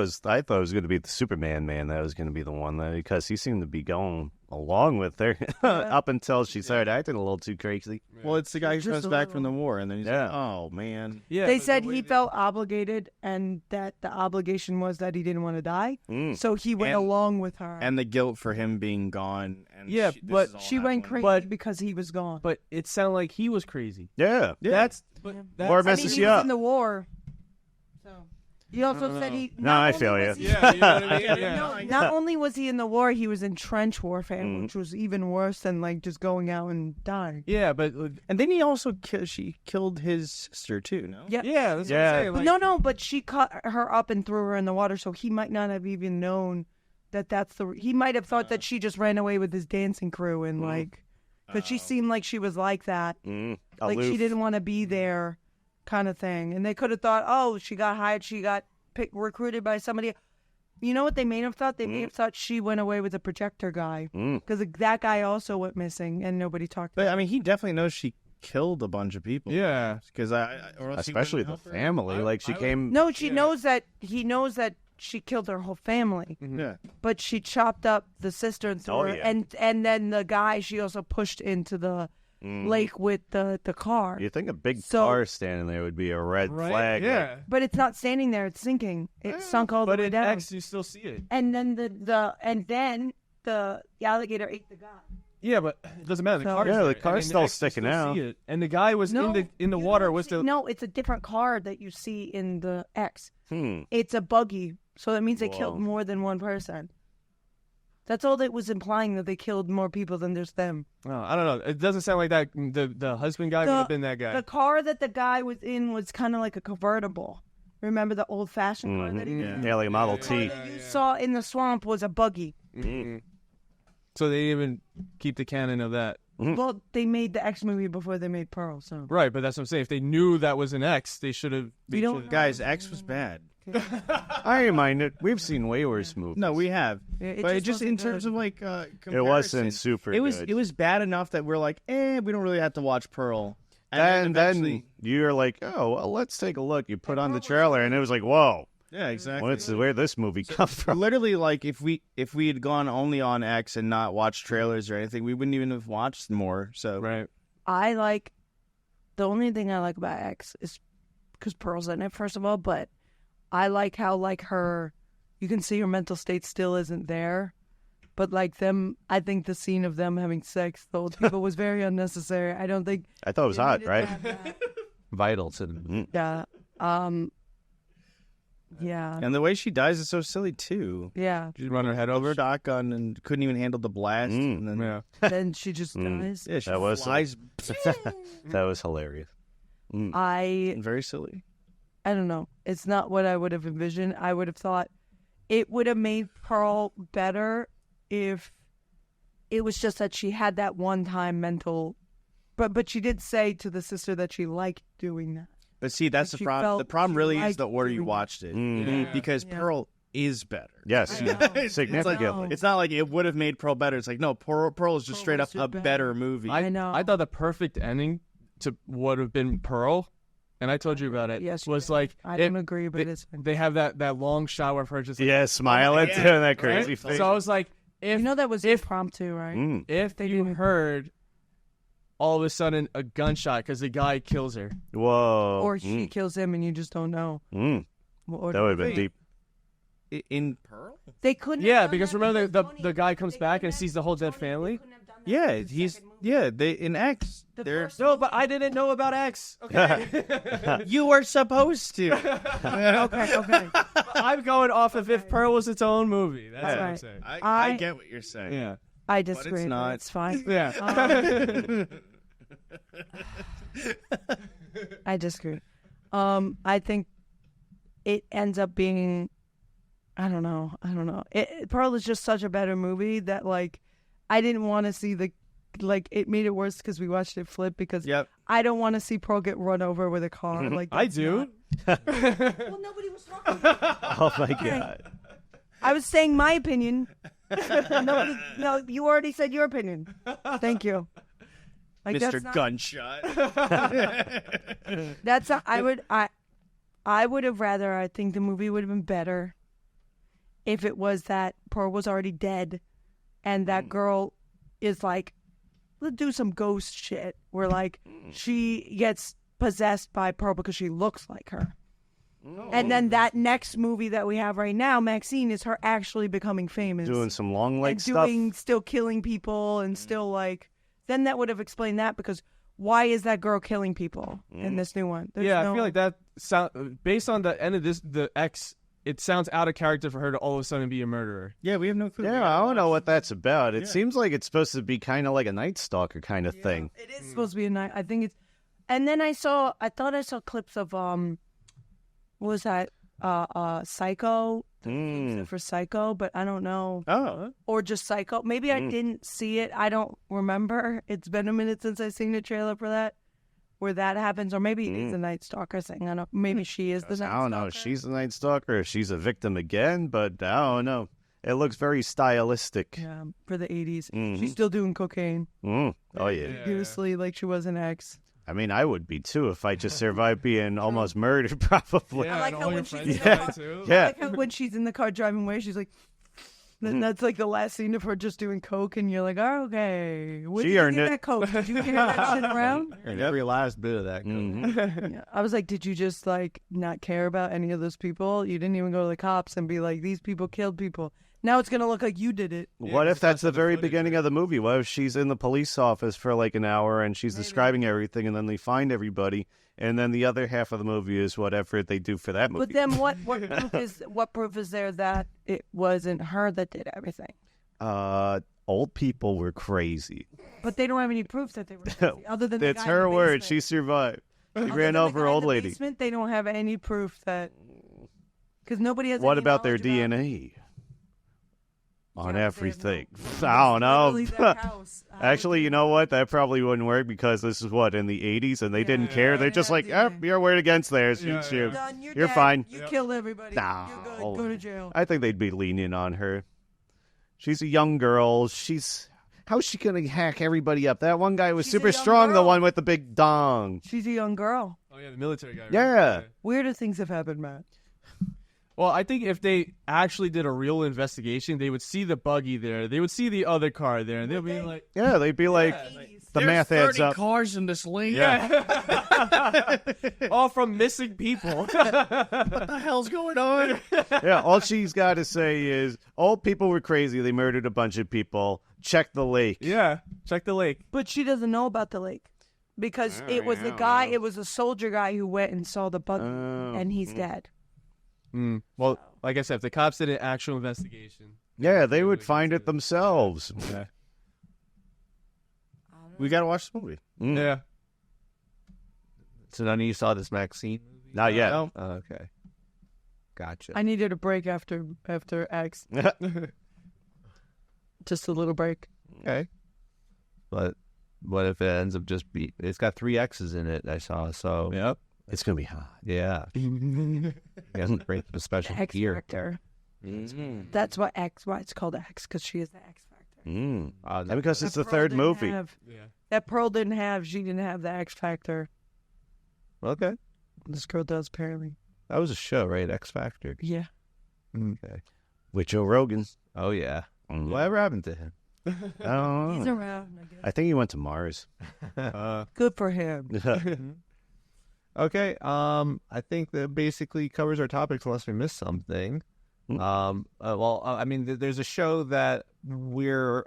was going to be the Superman man that was going to be the one because he seemed to be going along with her up until she started acting a little too crazy. Well, it's the guy who Just comes a back little. from the war, and then he's Yeah. like, "Oh man." Yeah, They but said the way he they- felt obligated and that the obligation was that he didn't want to die. So he went And- along with her. And the guilt for him being gone. And Yeah, this but is all she went happening. crazy because he was gone. But it sounded like he was crazy. Yeah. That's Or that's messes he you was up. in the war. So he also said he. No, not I only feel was you. he- yeah, you know what I mean? Yeah. No, not only was he in the war, he was in trench warfare, which was even worse than like just going out and dying. Yeah, but And then he also she killed his sister too. No. Yeah. yeah, that's Yeah. what I'm saying. But Like, no, but she cut her up and threw her in the water, so he might not have even known that that's the. He might have thought that she just ran away with his dancing crew and like, because she seemed like she was like that, like she Aloof. didn't want to be there, kind of thing. And they could have thought, oh, she got hired, she got recruited by somebody. You know what they may have thought? They may have thought she went away with the projector guy, because that guy also went missing and nobody talked. But I mean, he definitely knows she killed a bunch of people. yeah. Because or else he Especially wouldn't the help her. family. Like she came. No, she knows that he knows that she killed her whole family. Yeah. But she chopped up the sister and threw Oh, her, yeah. and then the guy she also pushed into the lake with the car. You think a big So- car standing there would be a red Right? flag? like, Yeah. But it's not standing there; it's sinking. It sunk all the But way in down. X, you still see it. And then the alligator ate the guy. Yeah, but it doesn't matter. The So- car's Yeah, the there. car's And in still X, you sticking still out. see it. And the guy was in the you water. don't Was see- the no? It's a different car that you see in the X. Hmm. It's a buggy, so that means they Whoa. killed more than one person. That's all that was implying, that they killed more people than just them. Oh, I don't know. It doesn't sound like that. The husband guy would have been that guy. The car that the guy was in was kind of like a convertible. Remember the old-fashioned car that he Yeah, like a Model The car T. that you saw in the swamp was a buggy. So they even keep the canon of that. Well, they made the X movie before they made Pearl, so. Right, but that's what I'm saying. If they knew that was an X, they should have. We don't know. Guys, X was bad. I don't mind it. We've seen way worse movies. No, we have. Yeah, it but just just in wasn't terms good. of like It wasn't comparison, super It was good. it was bad enough that we're like, we don't really have to watch Pearl. And eventually- then you're like, oh, well, let's take a look. You put on the trailer, and it was like, whoa, yeah, exactly. where'd this movie come from? Literally, like if we had gone only on X and not watched trailers or anything, we wouldn't even have watched more. So Right. The only thing I like about X is because Pearl's in it, first of all, but I like how, like, you can see her mental state still isn't there. But, like, I think the scene of them having sex, the old people, was very unnecessary. I don't think. I thought it was they hot, needed right? to have that. Vital to the Yeah. Yeah. and the way she dies is so silly too. Yeah. Did you run her head over? Shotgun and couldn't even handle the blast. And then Yeah. Then she just dies. yeah, she That was flies. That was hilarious. Very silly. I don't know. It's not what I would have envisioned. I would have thought it would have made Pearl better if it was just that she had that one-time mental... But she did say to the sister that she liked doing that. But see, that's the She problem. felt The problem she really is liked the order you doing watched it. Mhm. Because Yeah. Pearl is better. Yes, I know. significantly. It's not like it would have made Pearl better. It's like, no, Pearl is just straight up was just a better. better movie. I know. I thought the perfect ending to would have been Pearl, and I told you about it. Yes, was you did. like I it- don't agree, but it's fine. they have that long shot of her just like, Yeah, smiling, yeah. doing that right? crazy face. So I was like, if You know that was if- impromptu, right? Mm. if They you didn't- heard all of a sudden a gunshot because the guy kills her. Whoa. Or she kills him and you just don't know. Mm. what order. That would have been Wait. deep. In Pearl? They couldn't. Yeah, have done because that remember because the guy comes they back couldn't and have- sees the whole dead Tony, they family. couldn't have done that Yeah, in the he's second movie. they in X. The They're first No, but I didn't know about X. Okay. you were supposed to. Okay. I'm going off of if Pearl was its own movie. That's what I'm Right. saying. I get what you're saying. Yeah. I disagree. not. It's fine. Yeah. I disagree. I think it ends up being, I don't know. Pearl is just such a better movie that like, I didn't want to see it made it worse because we watched it flip because Yep. I don't want to see Pearl get run over with a car. Like I that's do. not- Well, nobody was talking. About it. Oh my god. I was saying my opinion. No, you already said your opinion. Thank you. Like, Mr. that's not- Gunshot. That's a, I would have rather. I think the movie would have been better if it was that Pearl was already dead, and that girl is like, let's do some ghost shit where like she gets possessed by Pearl because she looks like her. And then that next movie that we have right now, Maxine, is her actually becoming famous. Doing some long leg and stuff. still killing people and still like, then that would have explained that because why is that girl killing people in this new one? There's Yeah, I no- feel like that sound based on the end of the X. It sounds out of character for her to all of a sudden be a murderer. Yeah, we have no clue. Yeah, I don't know what that's about. It seems like it's supposed to be kind of like a Night Stalker kind of thing. It is supposed to be a night. I think it's, and then I thought I saw clips of what was that? Psycho. For Psycho, but I don't know. Oh, Or just Psycho. Maybe I didn't see it. I don't remember. It's been a minute since I've seen a trailer for that, where that happens. Or maybe it is a Night Stalker thing. I don't know. Maybe she is the Night I don't know. Stalker. She's the Night Stalker. If she's a victim again, but I don't know. It looks very stylistic. Yeah, for the 80s. Mhm. She's still doing cocaine. Oh yeah. Seriously, like she was an ex. I mean, I would be too if I just survived being almost murdered. Probably. Yeah, I like and how all your when she's friends in die the car- too. Yeah. I like how when she's in the car driving away, she's like, then that's like the last scene of her just doing coke, and you're like, oh, okay. Where She did you earned get it. that coke? Did you carry that shit around? And every last bit of that. Mhm. Yeah. I was like, did you just like not care about any of those people? You didn't even go to the cops and be like, these people killed people. Now it's gonna look like you did it. What if that's the very beginning of the movie? What if she's in the police office for like an hour and she's describing everything, and then they find everybody, and then the other half of the movie is whatever they do for that movie? But then what proof is there that it wasn't her that did everything? Old people were crazy. But they don't have any proof that they were crazy, other than the It's guy in her the word. basement. She survived. She Other ran than the over guy in old the lady. basement, they don't have any proof that because nobody has. What any about their knowledge about- DNA on Yeah, they have everything? no- I don't Literally know. their house. Actually, you know what? That probably wouldn't work because this is what in the 80s, and they didn't care. They're just like, yeah. your word against theirs. Yeah, You- Done, you're You're dead. fine. You killed everybody. No. You're good. Go to jail. I think they'd be lenient on her. She's a young girl. How's she gonna hack everybody up? That one guy was She's a super young strong, the girl. one with the big dong. She's a young girl. Oh yeah, the military guy. Right? Yeah. Weirder things have happened, Matt. Well, I think if they actually did a real investigation, they would see the buggy there. They would see the other car there, and they'll be like, Yeah, they'd be like, the math adds up. cars in this lane. all from missing people. What the hell's going on? Yeah, all she's got to say is, old people were crazy. They murdered a bunch of people. Check the lake. Yeah, check the lake. But she doesn't know about the lake because it was the guy. It was a soldier guy who went and saw the buggy, and he's dead. Well, like I said, if the cops did an actual investigation, Yeah, they would find it themselves. yeah, We gotta watch the movie. Mm. yeah. So none of you saw this Maxine movie? Not yet. No. Oh, okay. Gotcha. I needed a break after X. Just a little break. Okay. But what if it ends up just it's got 3 X's in it, I saw, so. Yep. It's going to be hot. Yeah. You guys bring a special X gear. Factor. Mm. That's why it's called X, because she is the X Factor. Mm. No. And because it's the Pearl third didn't movie. That Pearl she didn't have the X Factor. Okay. This girl does, apparently. That was a show, right? X Factor. Yeah. Okay. With Joe Rogan. Oh, yeah. Mm. Whatever happened to him? I don't He's know. around, I guess. I think he went to Mars. Good for him. Okay. I think that basically covers our topics unless we missed something. I mean, there's a show that we've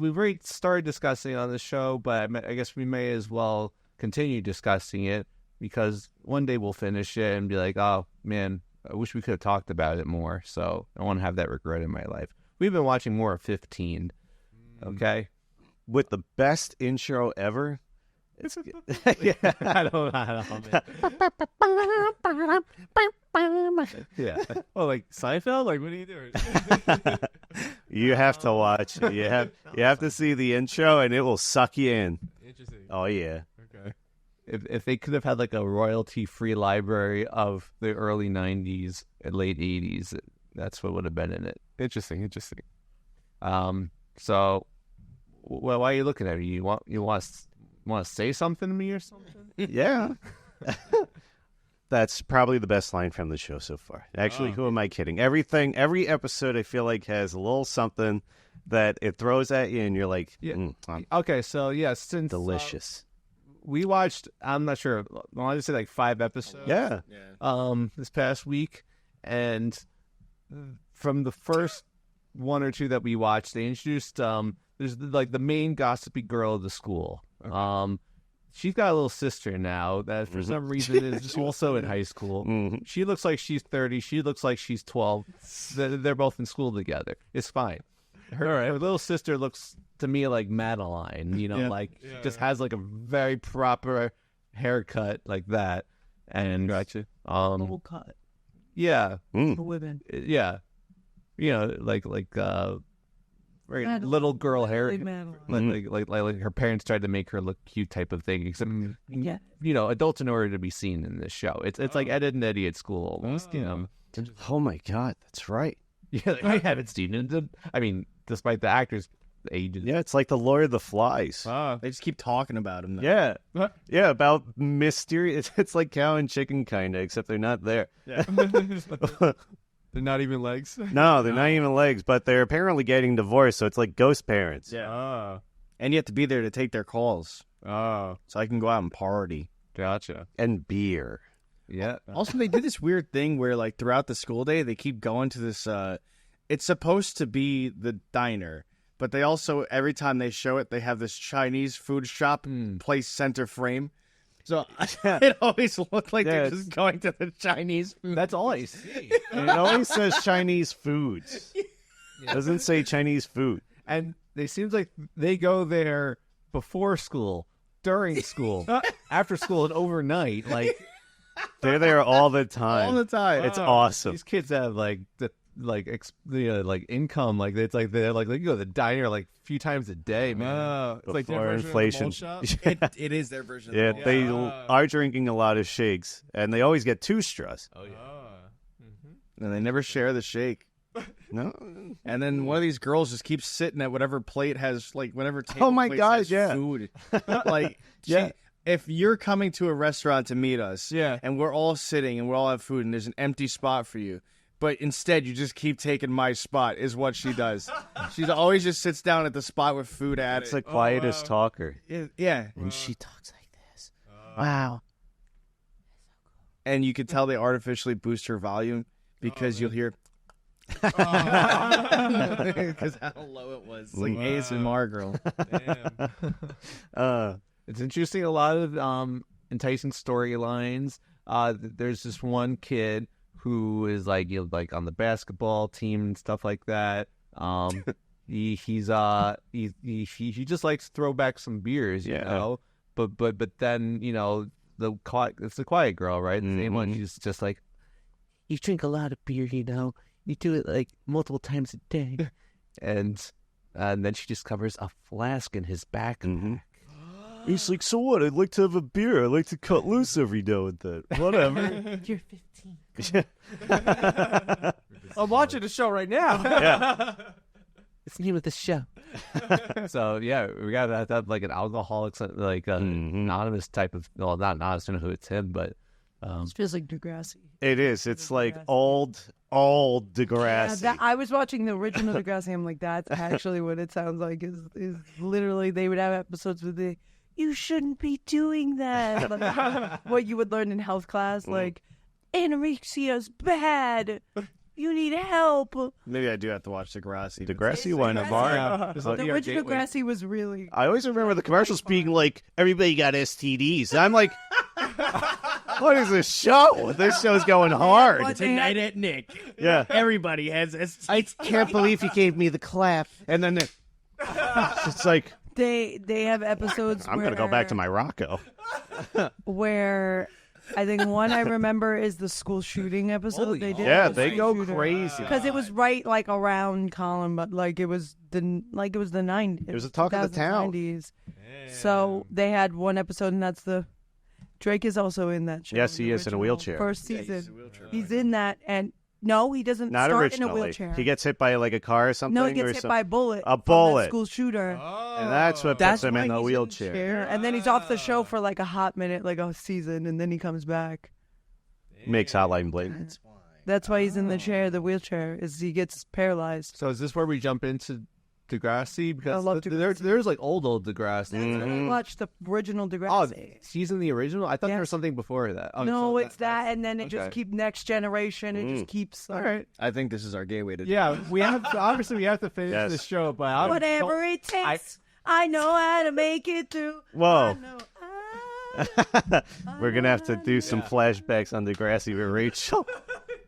already started discussing on the show, but I guess we may as well continue discussing it because one day we'll finish it and be like, oh man, I wish we could have talked about it more. So I want to have that regret in my life. We've been watching more of 15. Okay. With the best intro ever. Yeah, I don't know, man. Yeah. Oh, like Seinfeld? Like, what are you doing? You have to watch it. You have to see the intro, and it will suck you in. Interesting. Oh yeah. Okay. If they could have had like a royalty-free library of the early 90s and late 80s, that's what would have been in it. Interesting. So, well, why are you looking at me? You want to say something to me or something? Yeah. That's probably the best line from the show so far. Actually, who am I kidding? Every episode I feel like has a little something that it throws at you, and you're like, Okay, so yeah, since delicious. we watched, I'm not sure, I want to say like 5 episodes. Yeah. This past week, and from the first 1 or 2 that we watched, they introduced there's like the main gossipy girl of the school. Okay. She's got a little sister now that for some reason is also in high school. Mm-hmm. She looks like she's 30. She looks like she's 12. They're both in school together. It's fine. Her little sister looks to me like Madeline, just has like a very proper haircut like that. And Gotcha. Full cut yeah, for women. yeah, like very little girl hair, like her parents tried to make her look cute type of thing. Except adults in order to be seen in this show. It's like Ed, Ed and Eddie at school almost. Oh my God, that's right. Yeah, I haven't seen it. I mean, despite the actors' ages. Yeah, it's like the Lord of the Flies. They just keep talking about him. Though. Yeah, yeah, about mysterious. It's like cow and chicken kind of, except they're not there. Yeah. They're not even legs? No, they're not even legs, but they're apparently getting divorced, so it's like ghost parents. Yeah. And you have to be there to take their calls. Oh, So I can go out and party. gotcha. And beer. Yeah. Also, they do this weird thing where, like, throughout the school day, they keep going to this. It's supposed to be the diner, but they also, every time they show it, they have this Chinese food shop placed center frame. So it always looked like they're just going to the Chinese food. That's all I see. And it always says Chinese foods. It doesn't say Chinese food. And it seems like they go there before school, during school, after school, and overnight. Like They're there all the time. All the time. It's awesome. these kids have like income. Like it's like they're like you go to the diner like a few times a day, man. It's like their Before version inflation. of the malt shop? It is their version Yeah, of the they malt are drinking a lot of shakes, and they always get 2 straws. Oh yeah. and they never share the shake. No, And then one of these girls just keeps sitting at whatever plate has, like, whatever table Oh my place God, has yeah. food. Like, Yeah. if you're coming to a restaurant to meet us, Yeah. and we're all sitting and we all have food and there's an empty spot for you, but instead you just keep taking my spot, is what she does. She always just sits down at the spot with food at it's it. the quietest talker. Yeah. And she talks like this. Wow. And you can tell they artificially boost her volume because you'll hear... Because how low it was. It's like ASMR girl. Damn. It's interesting. A lot of enticing storylines. There's this one kid who is like on the basketball team and stuff like that. He just likes to throw back some beers, you Yeah. know. but then it's the quiet girl, right? The same one. She's just like, you drink a lot of beer, you do it like multiple times a day, and then she discovers a flask in his backpack. He's like, so what? I'd like to have a beer. I like to cut loose every now and then. Whatever. You're 15. I'm watching the show right now. Yeah. It's the name of the show. So yeah, we got that like an alcoholic, like anonymous type of. Well, not anonymous. I don't know who it's him, but It feels like Degrassi. It is. It's like old Degrassi. I was watching the original Degrassi. I'm like, that's actually what it sounds like. Is literally they would have episodes with the, you shouldn't be doing that. Like, what you would learn in health class, like anorexia's bad. You need help. Maybe I do have to watch Degrassi. Degrassi went a bar. The original Degrassi was really. I always remember the commercials being like, everybody got STDs. I'm like, what is this show? This show's going hard. Tonight at Nick. Yeah. Everybody has STDs. I can't believe he gave me the clap. And then it's like, They have episodes. I'm going to go back to my Rocco. Where I think one I remember is the school shooting episode. They did. Yeah, they go crazy. Because it was right like around Columbine, but it was the 90s. It was the talk of the town. 90s. So they had one episode, and that's the Drake is also in that show. Yes, he is in a wheelchair. First season, he's in that, and no, he doesn't Not start originally. in a wheelchair. He gets hit by like a car or something. No, he or gets hit by a bullet. A from that bullet. school shooter. And that's what That's puts him in why the he's wheelchair. chair. And then he's off the show for like a hot minute, like a season, and then he comes back. Makes Hotline Bling. That's why he's in the chair, the wheelchair, is he gets paralyzed. So is this where we jump into Degrassi? Because I love Degrassi. there's like old Degrassi. I watched the original Oh, Degrassi. she's in the original? I thought there Yes. was something before that. Oh, No, so it's that, and then it just okay. keeps next generation. It just keeps. All right. I think this is our gateway to. Yeah, we have to, obviously we have to finish Yes. this show, but I Whatever it takes, I know how to make it through. Whoa. I know We're going to have to do some flashbacks on Degrassi with Rachel.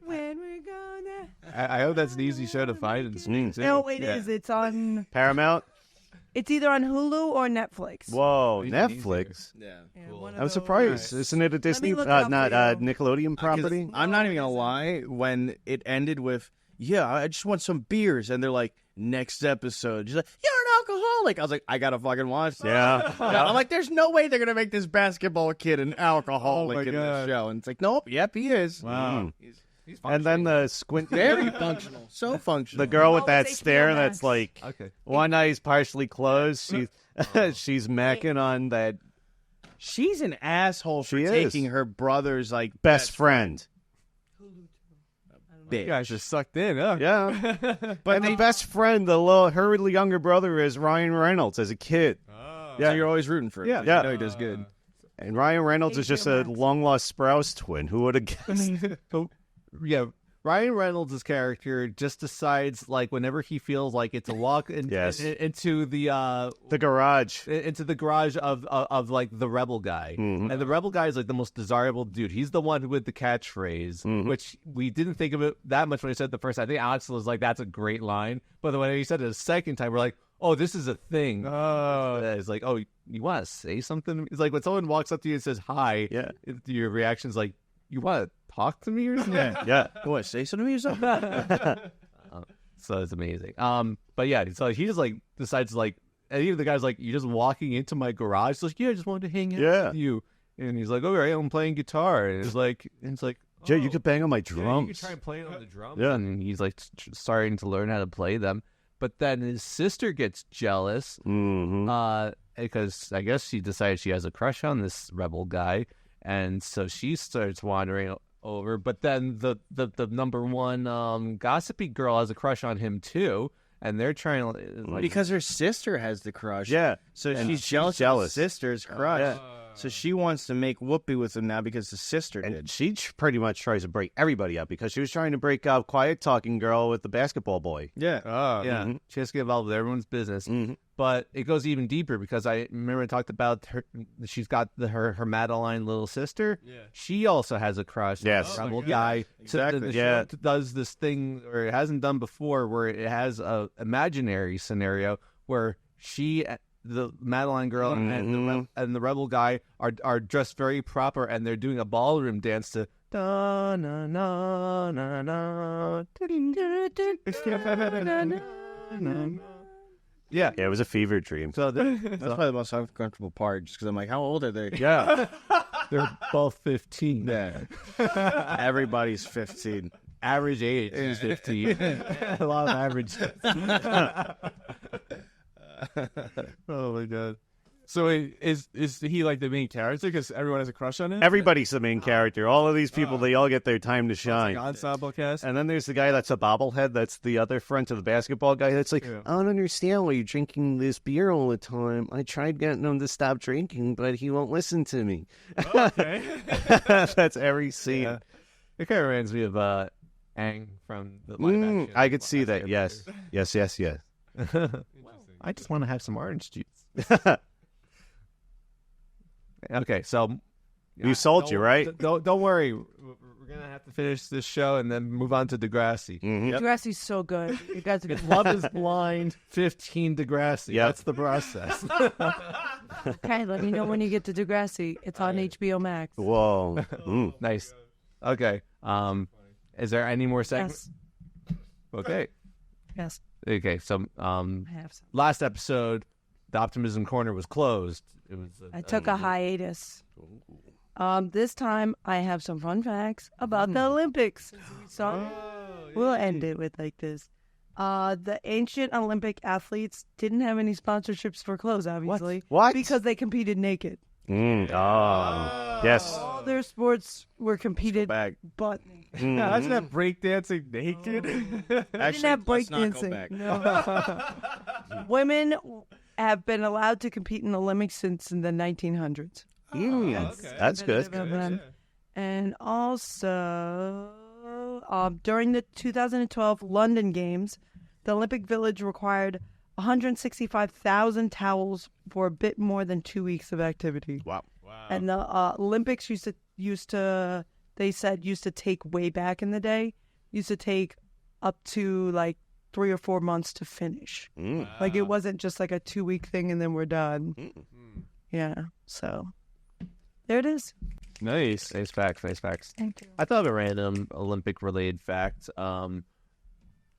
when we're gonna. I hope that's an easy show to find and stream too. No, it is. It's on. Paramount? It's either on Hulu or Netflix. Whoa, Easy. Netflix. Yeah. Yeah, one of I'm those. surprised. Isn't it a Disney, look it up not for you. Nickelodeon 'Cause property? I'm not even gonna lie. When it ended with, yeah, I just want some beers, and they're like, next episode, she's like, you're an alcoholic. I was like, I gotta fucking watch this. Yeah. I'm like, there's no way they're gonna make this basketball kid an alcoholic in this show. And it's like, nope, yep, he is. Wow. And then the squint. Very functional, so functional. The girl with Oh, that it's stare HBO that's Max. like, Okay. one eye's partially closed. She's macking on that She's an asshole for She is. taking her brother's like best friend. You bitch. guys just sucked in, huh? Yeah. But the best friend, her younger brother, is Ryan Reynolds as a kid. Yeah, you're always rooting for it. Yeah. You Yeah. know he does good. And Ryan Reynolds is just a HBO Max. long-lost Sprouse twin. Who would have guessed? Yeah, Ryan Reynolds' character just decides, like, whenever he feels like it's a walk Yes. into the The garage. into the garage of like the rebel guy, Mhm. and the rebel guy is like the most desirable dude. He's the one with the catchphrase, which we didn't think of it that much when he said it the first time. I think Alex was like, "That's a great line," but then when he said it a second time, we're like, "Oh, this is a thing." It's like, "Oh, you want to say something?" It's like when someone walks up to you and says hi. Yeah. Your reaction's like, "You want to talk to me or something?" Yeah. You want to say something to me or something? So it's amazing. But yeah, so he just like decides like, and even the guy's like, "You're just walking into my garage." He's like, "Yeah, I just wanted to hang out Yeah. with you." And he's like, "All right, I'm playing guitar." And it's like, Jay, you could bang on my yeah, drums. you could try and play it on the drums. Yeah. And he's like starting to learn how to play them. But then his sister gets jealous, Mm-hmm. because I guess she decided she has a crush on this rebel guy, and so she starts wandering over. But then the number one gossipy girl has a crush on him too, and they're trying to like, Because her sister has the crush. Yeah. So And she's she's jealous of jealous. her sister's crush. Yeah. So she wants to make whoopee with him now because the sister And did. she pretty much tries to break everybody up because she was trying to break up Quiet Talking Girl with the basketball boy. Yeah. yeah, she has to get involved with everyone's business. But it goes even deeper because I remember I talked about her. She's got her Madeline little sister. Yeah, she also has a crush. Yes. on the rebel guy. Exactly. The Yeah. show does this thing, or it hasn't done before, where it has a imaginary scenario where the Madeline girl and the rebel guy are dressed very proper, and they're doing a ballroom dance to da na na na na. Yeah. Yeah, it was a fever dream. So That's probably the most uncomfortable part, just because I'm like, how old are they? yeah, they're both 15. Yeah. Everybody's 15. Average age is 15. A lot of average. Oh my god. So wait, is he like the main character because everyone has a crush on him? Everybody's the main character. All of these people, they all get their time to shine. Like ensemble cast. And then there's the guy that's a bobblehead. That's the other front of the basketball guy. That's like, Yeah. I don't understand why you're drinking this beer all the time. I tried getting him to stop drinking, but he won't listen to me. Okay. That's every scene. Yeah. It kind of reminds me of Aang from the live action. I could see that. Yes. Yes, yes, yes. I just want to have some orange juice. Okay, so You sold you, right? Don't worry. We're gonna have to finish this show and then move on to Degrassi. Mhm. Degrassi's so good. You guys are Love is Blind, 15 Degrassi. Yep. That's the process. okay. Let me know when you get to Degrassi. It's on HBO Max. Whoa. Nice. Okay. Is there any more segments? Yes. Okay. Yes. Okay. So I have some. last episode, the Optimism Corner was closed. It was. I took a hiatus. This time I have some fun facts about the Olympics. So we'll end it with like this. The ancient Olympic athletes didn't have any sponsorships for clothes, obviously. What? Because they competed naked. Oh. Yes. All their sports were competed back. but Yeah, imagine that breakdancing naked. they didn't have let's not go breakdancing. back. No. Women have been allowed to compete in the Olympics since in the 1900s. That's good. And also, during the 2012 London Games, the Olympic Village required 165,000 towels for a bit more than 2 weeks of activity. Wow. And the Olympics used to take way back in the day, used to take up to like 3 or 4 months to finish. Like it wasn't just like a 2-week thing and then we're done. Yeah. So there it is. Nice. Nice facts. Nice facts. Thank you. I thought of a random Olympic-related fact.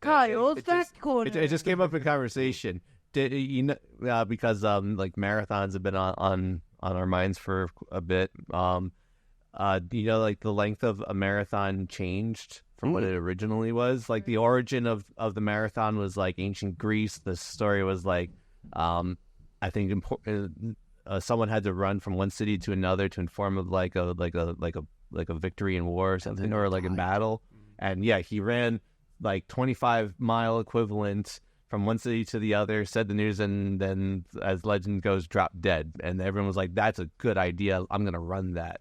Kyle's fact corner. It just came up in conversation. Did you know? Because like marathons have been on our minds for a bit. Do you know like the length of a marathon changed from what it originally was? Like the origin of the marathon was like ancient Greece. The story was like, I think someone had to run from one city to another to inform of like a victory in war or something, or like a battle. And yeah, he ran like 25-mile equivalent from one city to the other, said the news, and then, as legend goes, dropped dead. And everyone was like, that's a good idea. I'm going to run that.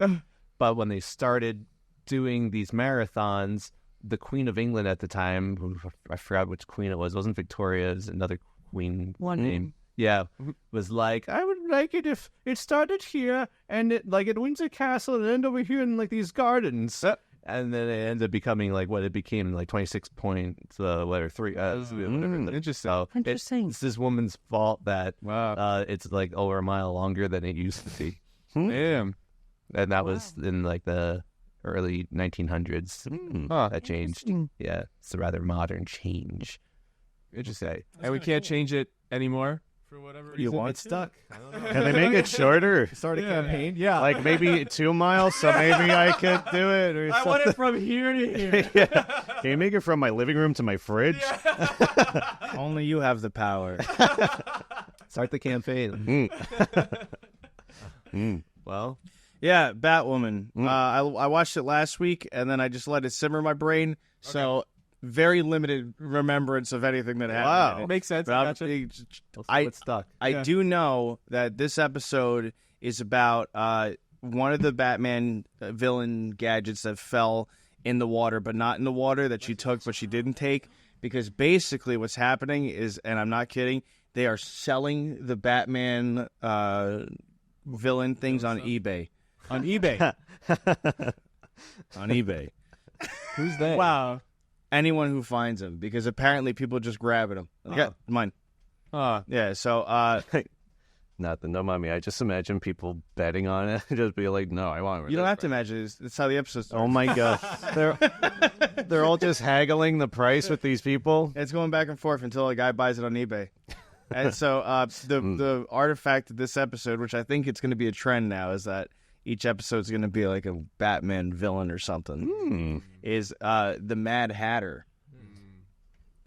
But when they started doing these marathons, the Queen of England at the time, who I forgot which queen it wasn't Victoria, it was another queen name. Yeah, was like, I would like it if it started here and it like at Windsor Castle and ended over here in like these gardens. And then it ended up becoming like what it became, like 26 points, whatever, three. Interesting. So Interesting. it's this woman's fault that it's like over a mile longer than it used to be. Damn. And that was in like the early 1900s. That changed. Interesting. Yeah, it's a rather modern change. Interesting. And we can't change it anymore for whatever reason. You want It's stuck. I don't know. Can they make it shorter? Start a campaign. Yeah. Like maybe 2 miles, so maybe I could do it or I something. want it from here to here. Yeah. Can you make it from my living room to my fridge? Only you have the power. Start the campaign. Well, Yeah, Batwoman. I watched it last week, and then I just let it simmer in my brain. So very limited remembrance of anything that happened. Wow. Makes sense. But I'm- Gotcha. it's stuck. I do know that this episode is about one of the Batman villain gadgets that fell in the water, but not in the water that she took, but she didn't take. Because basically what's happening is, and I'm not kidding, they are selling the Batman villain things on eBay. On eBay. On eBay. Who's they? Wow. Anyone who finds them, because apparently people just grabbing them. Yeah, mine. Oh, Yeah, so Nothing, don't mind me. I just imagine people betting on it. Just be like, no, I want. You don't have to imagine. It's how the episode starts. Oh my god, they're all just haggling the price with these people. It's going back and forth until a guy buys it on eBay. And so the artifact of this episode, which I think it's going to be a trend now, is that each episode is going to be like a Batman villain or something, is the Mad Hatter.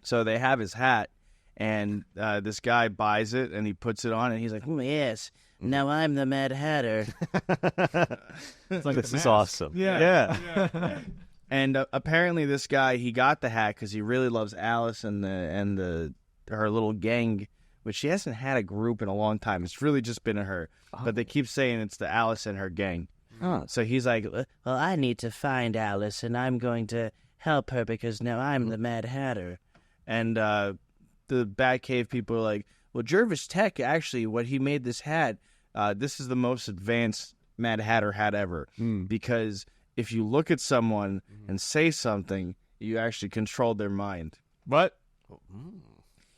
So they have his hat, and this guy buys it, and he puts it on, and he's like, yes, now I'm the Mad Hatter. It's like, this is awesome. Yeah. And apparently this guy, he got the hat because he really loves Alice and her little gang, which she hasn't had a group in a long time. It's really just been her. But they keep saying it's the Alice and her gang. So he's like, well, I need to find Alice, and I'm going to help her because now I'm the Mad Hatter. And the Batcave people are like, well, Jervis Tech, actually, what he made this hat, this is the most advanced Mad Hatter hat ever. Because if you look at someone and say something, you actually control their mind. What?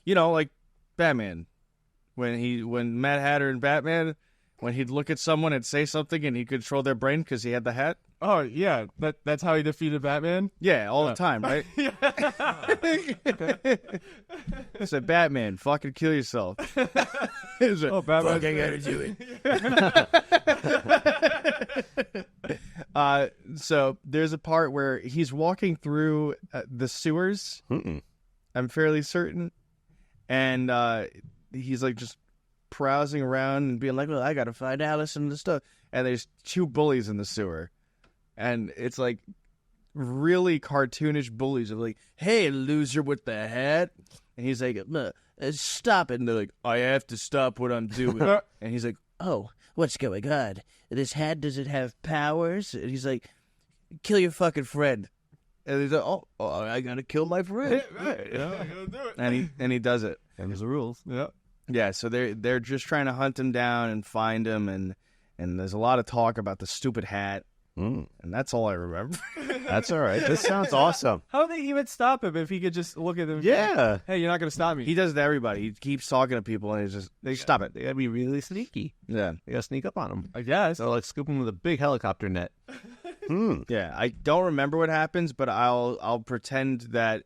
You know, like Batman. When Mad Hatter and Batman, when he'd look at someone and say something and he'd control their brain because he had the hat. Oh, yeah. That's how he defeated Batman? Yeah, all the time, right? I said, Batman, fucking kill yourself. Oh, Batman. I gotta do it. So there's a part where he's walking through the sewers. I'm fairly certain. And he's like just browsing around and being like, well, I gotta find Alice and the stuff. And there's two bullies in the sewer. And it's like really cartoonish bullies of like, hey, loser with the hat. And he's like, stop it. And they're like, I have to stop what I'm doing. And he's like, oh, what's going on? This hat, does it have powers? And he's like, kill your fucking friend. And he's like, oh I gotta kill my friend. Right. Yeah, I gotta do it. And he does it. And there's the rules. Yeah. Yeah, so they're just trying to hunt him down and find him, and there's a lot of talk about the stupid hat. And that's all I remember. That's all right. This sounds awesome. How would they even stop him if he could just look at them? Yeah. Hey, you're not going to stop me. He does it to everybody. He keeps talking to people, and he's just, stop it. They gotta be really sneaky. Yeah. They gotta sneak up on them. I guess. So like scoop them with a big helicopter net. Yeah, I don't remember what happens, but I'll pretend that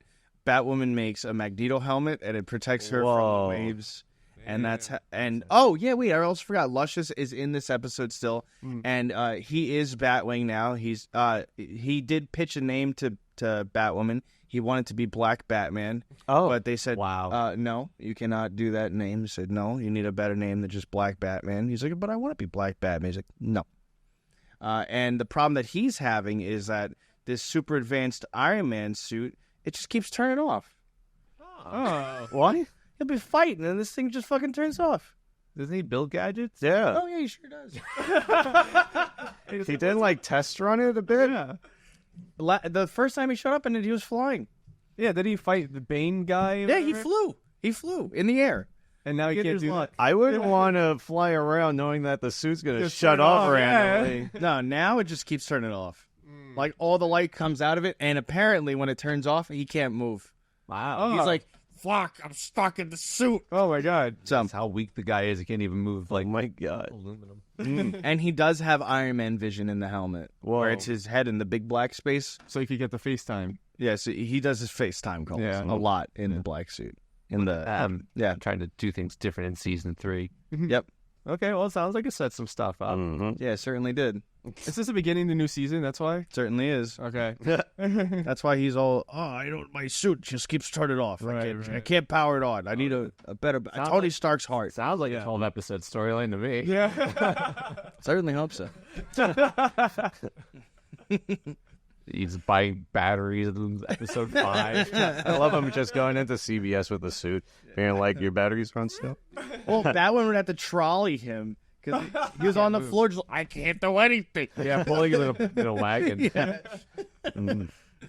Batwoman makes a Magneto helmet, and it protects her from the waves. And oh yeah, wait, I also forgot. Luscious is in this episode still, and he is Batwing now. He did pitch a name to Batwoman. He wanted to be Black Batman. But they said, wow, no, you cannot do that name. He said, no, you need a better name than just Black Batman. He's like, but I want to be Black Batman. He's like, no. And the problem that he's having is that this super advanced Iron Man suit, it just keeps turning off. Why? He'll be fighting, and this thing just fucking turns off. Doesn't he build gadgets? Yeah. Oh, yeah, he sure does. He didn't like test run it a bit. Yeah. The first time he showed up, and he was flying. Yeah, did he fight the Bane guy? Yeah, he flew. He flew in the air. And now he can't do that. I wouldn't want to fly around knowing that the suit's going to shut off randomly. No, now it just keeps turning off. Like, all the light comes out of it, and apparently when it turns off, he can't move. Wow. He's like, fuck, I'm stuck in the suit. Oh, my God. That's how weak the guy is. He can't even move like Oh my God. aluminum. And he does have Iron Man vision in the helmet. Whoa. Where it's his head in the big black space. So he could get the FaceTime. Yeah, so he does his FaceTime calls a lot in the black suit. In the Yeah, I'm trying to do things different in season 3. Yep. Okay, well, it sounds like it set some stuff up. Yeah, it certainly did. Is this the beginning of the new season? That's why? Certainly is. Okay. That's why he's all, my suit just keeps turning off. I can't power it on. I need a better, Tony Stark's heart. Sounds like a 12-episode storyline to me. Yeah. Certainly hope so. He's buying batteries in episode 5. I love him just going into CVS with a suit, being like, your batteries run still? Well, that one would have to trolley him because he was on the floor just I can't do anything. Yeah, pulling in a wagon. Yeah.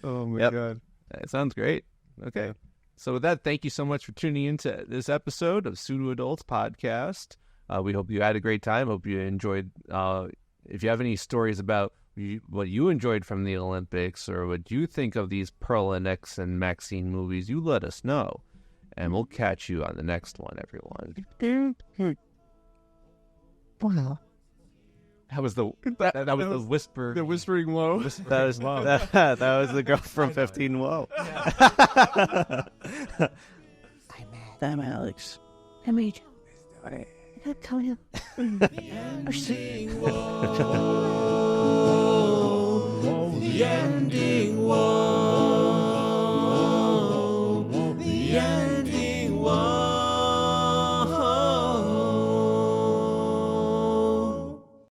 Oh, my Yep. God. That sounds great. Okay. So with that, thank you so much for tuning into this episode of Pseudo Adults podcast. We hope you had a great time. Hope you enjoyed. If you have any stories about what you enjoyed from the Olympics or what you think of these Pearl and X and Maxine movies, you let us know. And we'll catch you on the next one, everyone. Wow. That was the that was the whisper. The whispering woe. That was that was the girl from 15 Whoa. I'm Alex. I made you. I gotta tell you. The ending wall.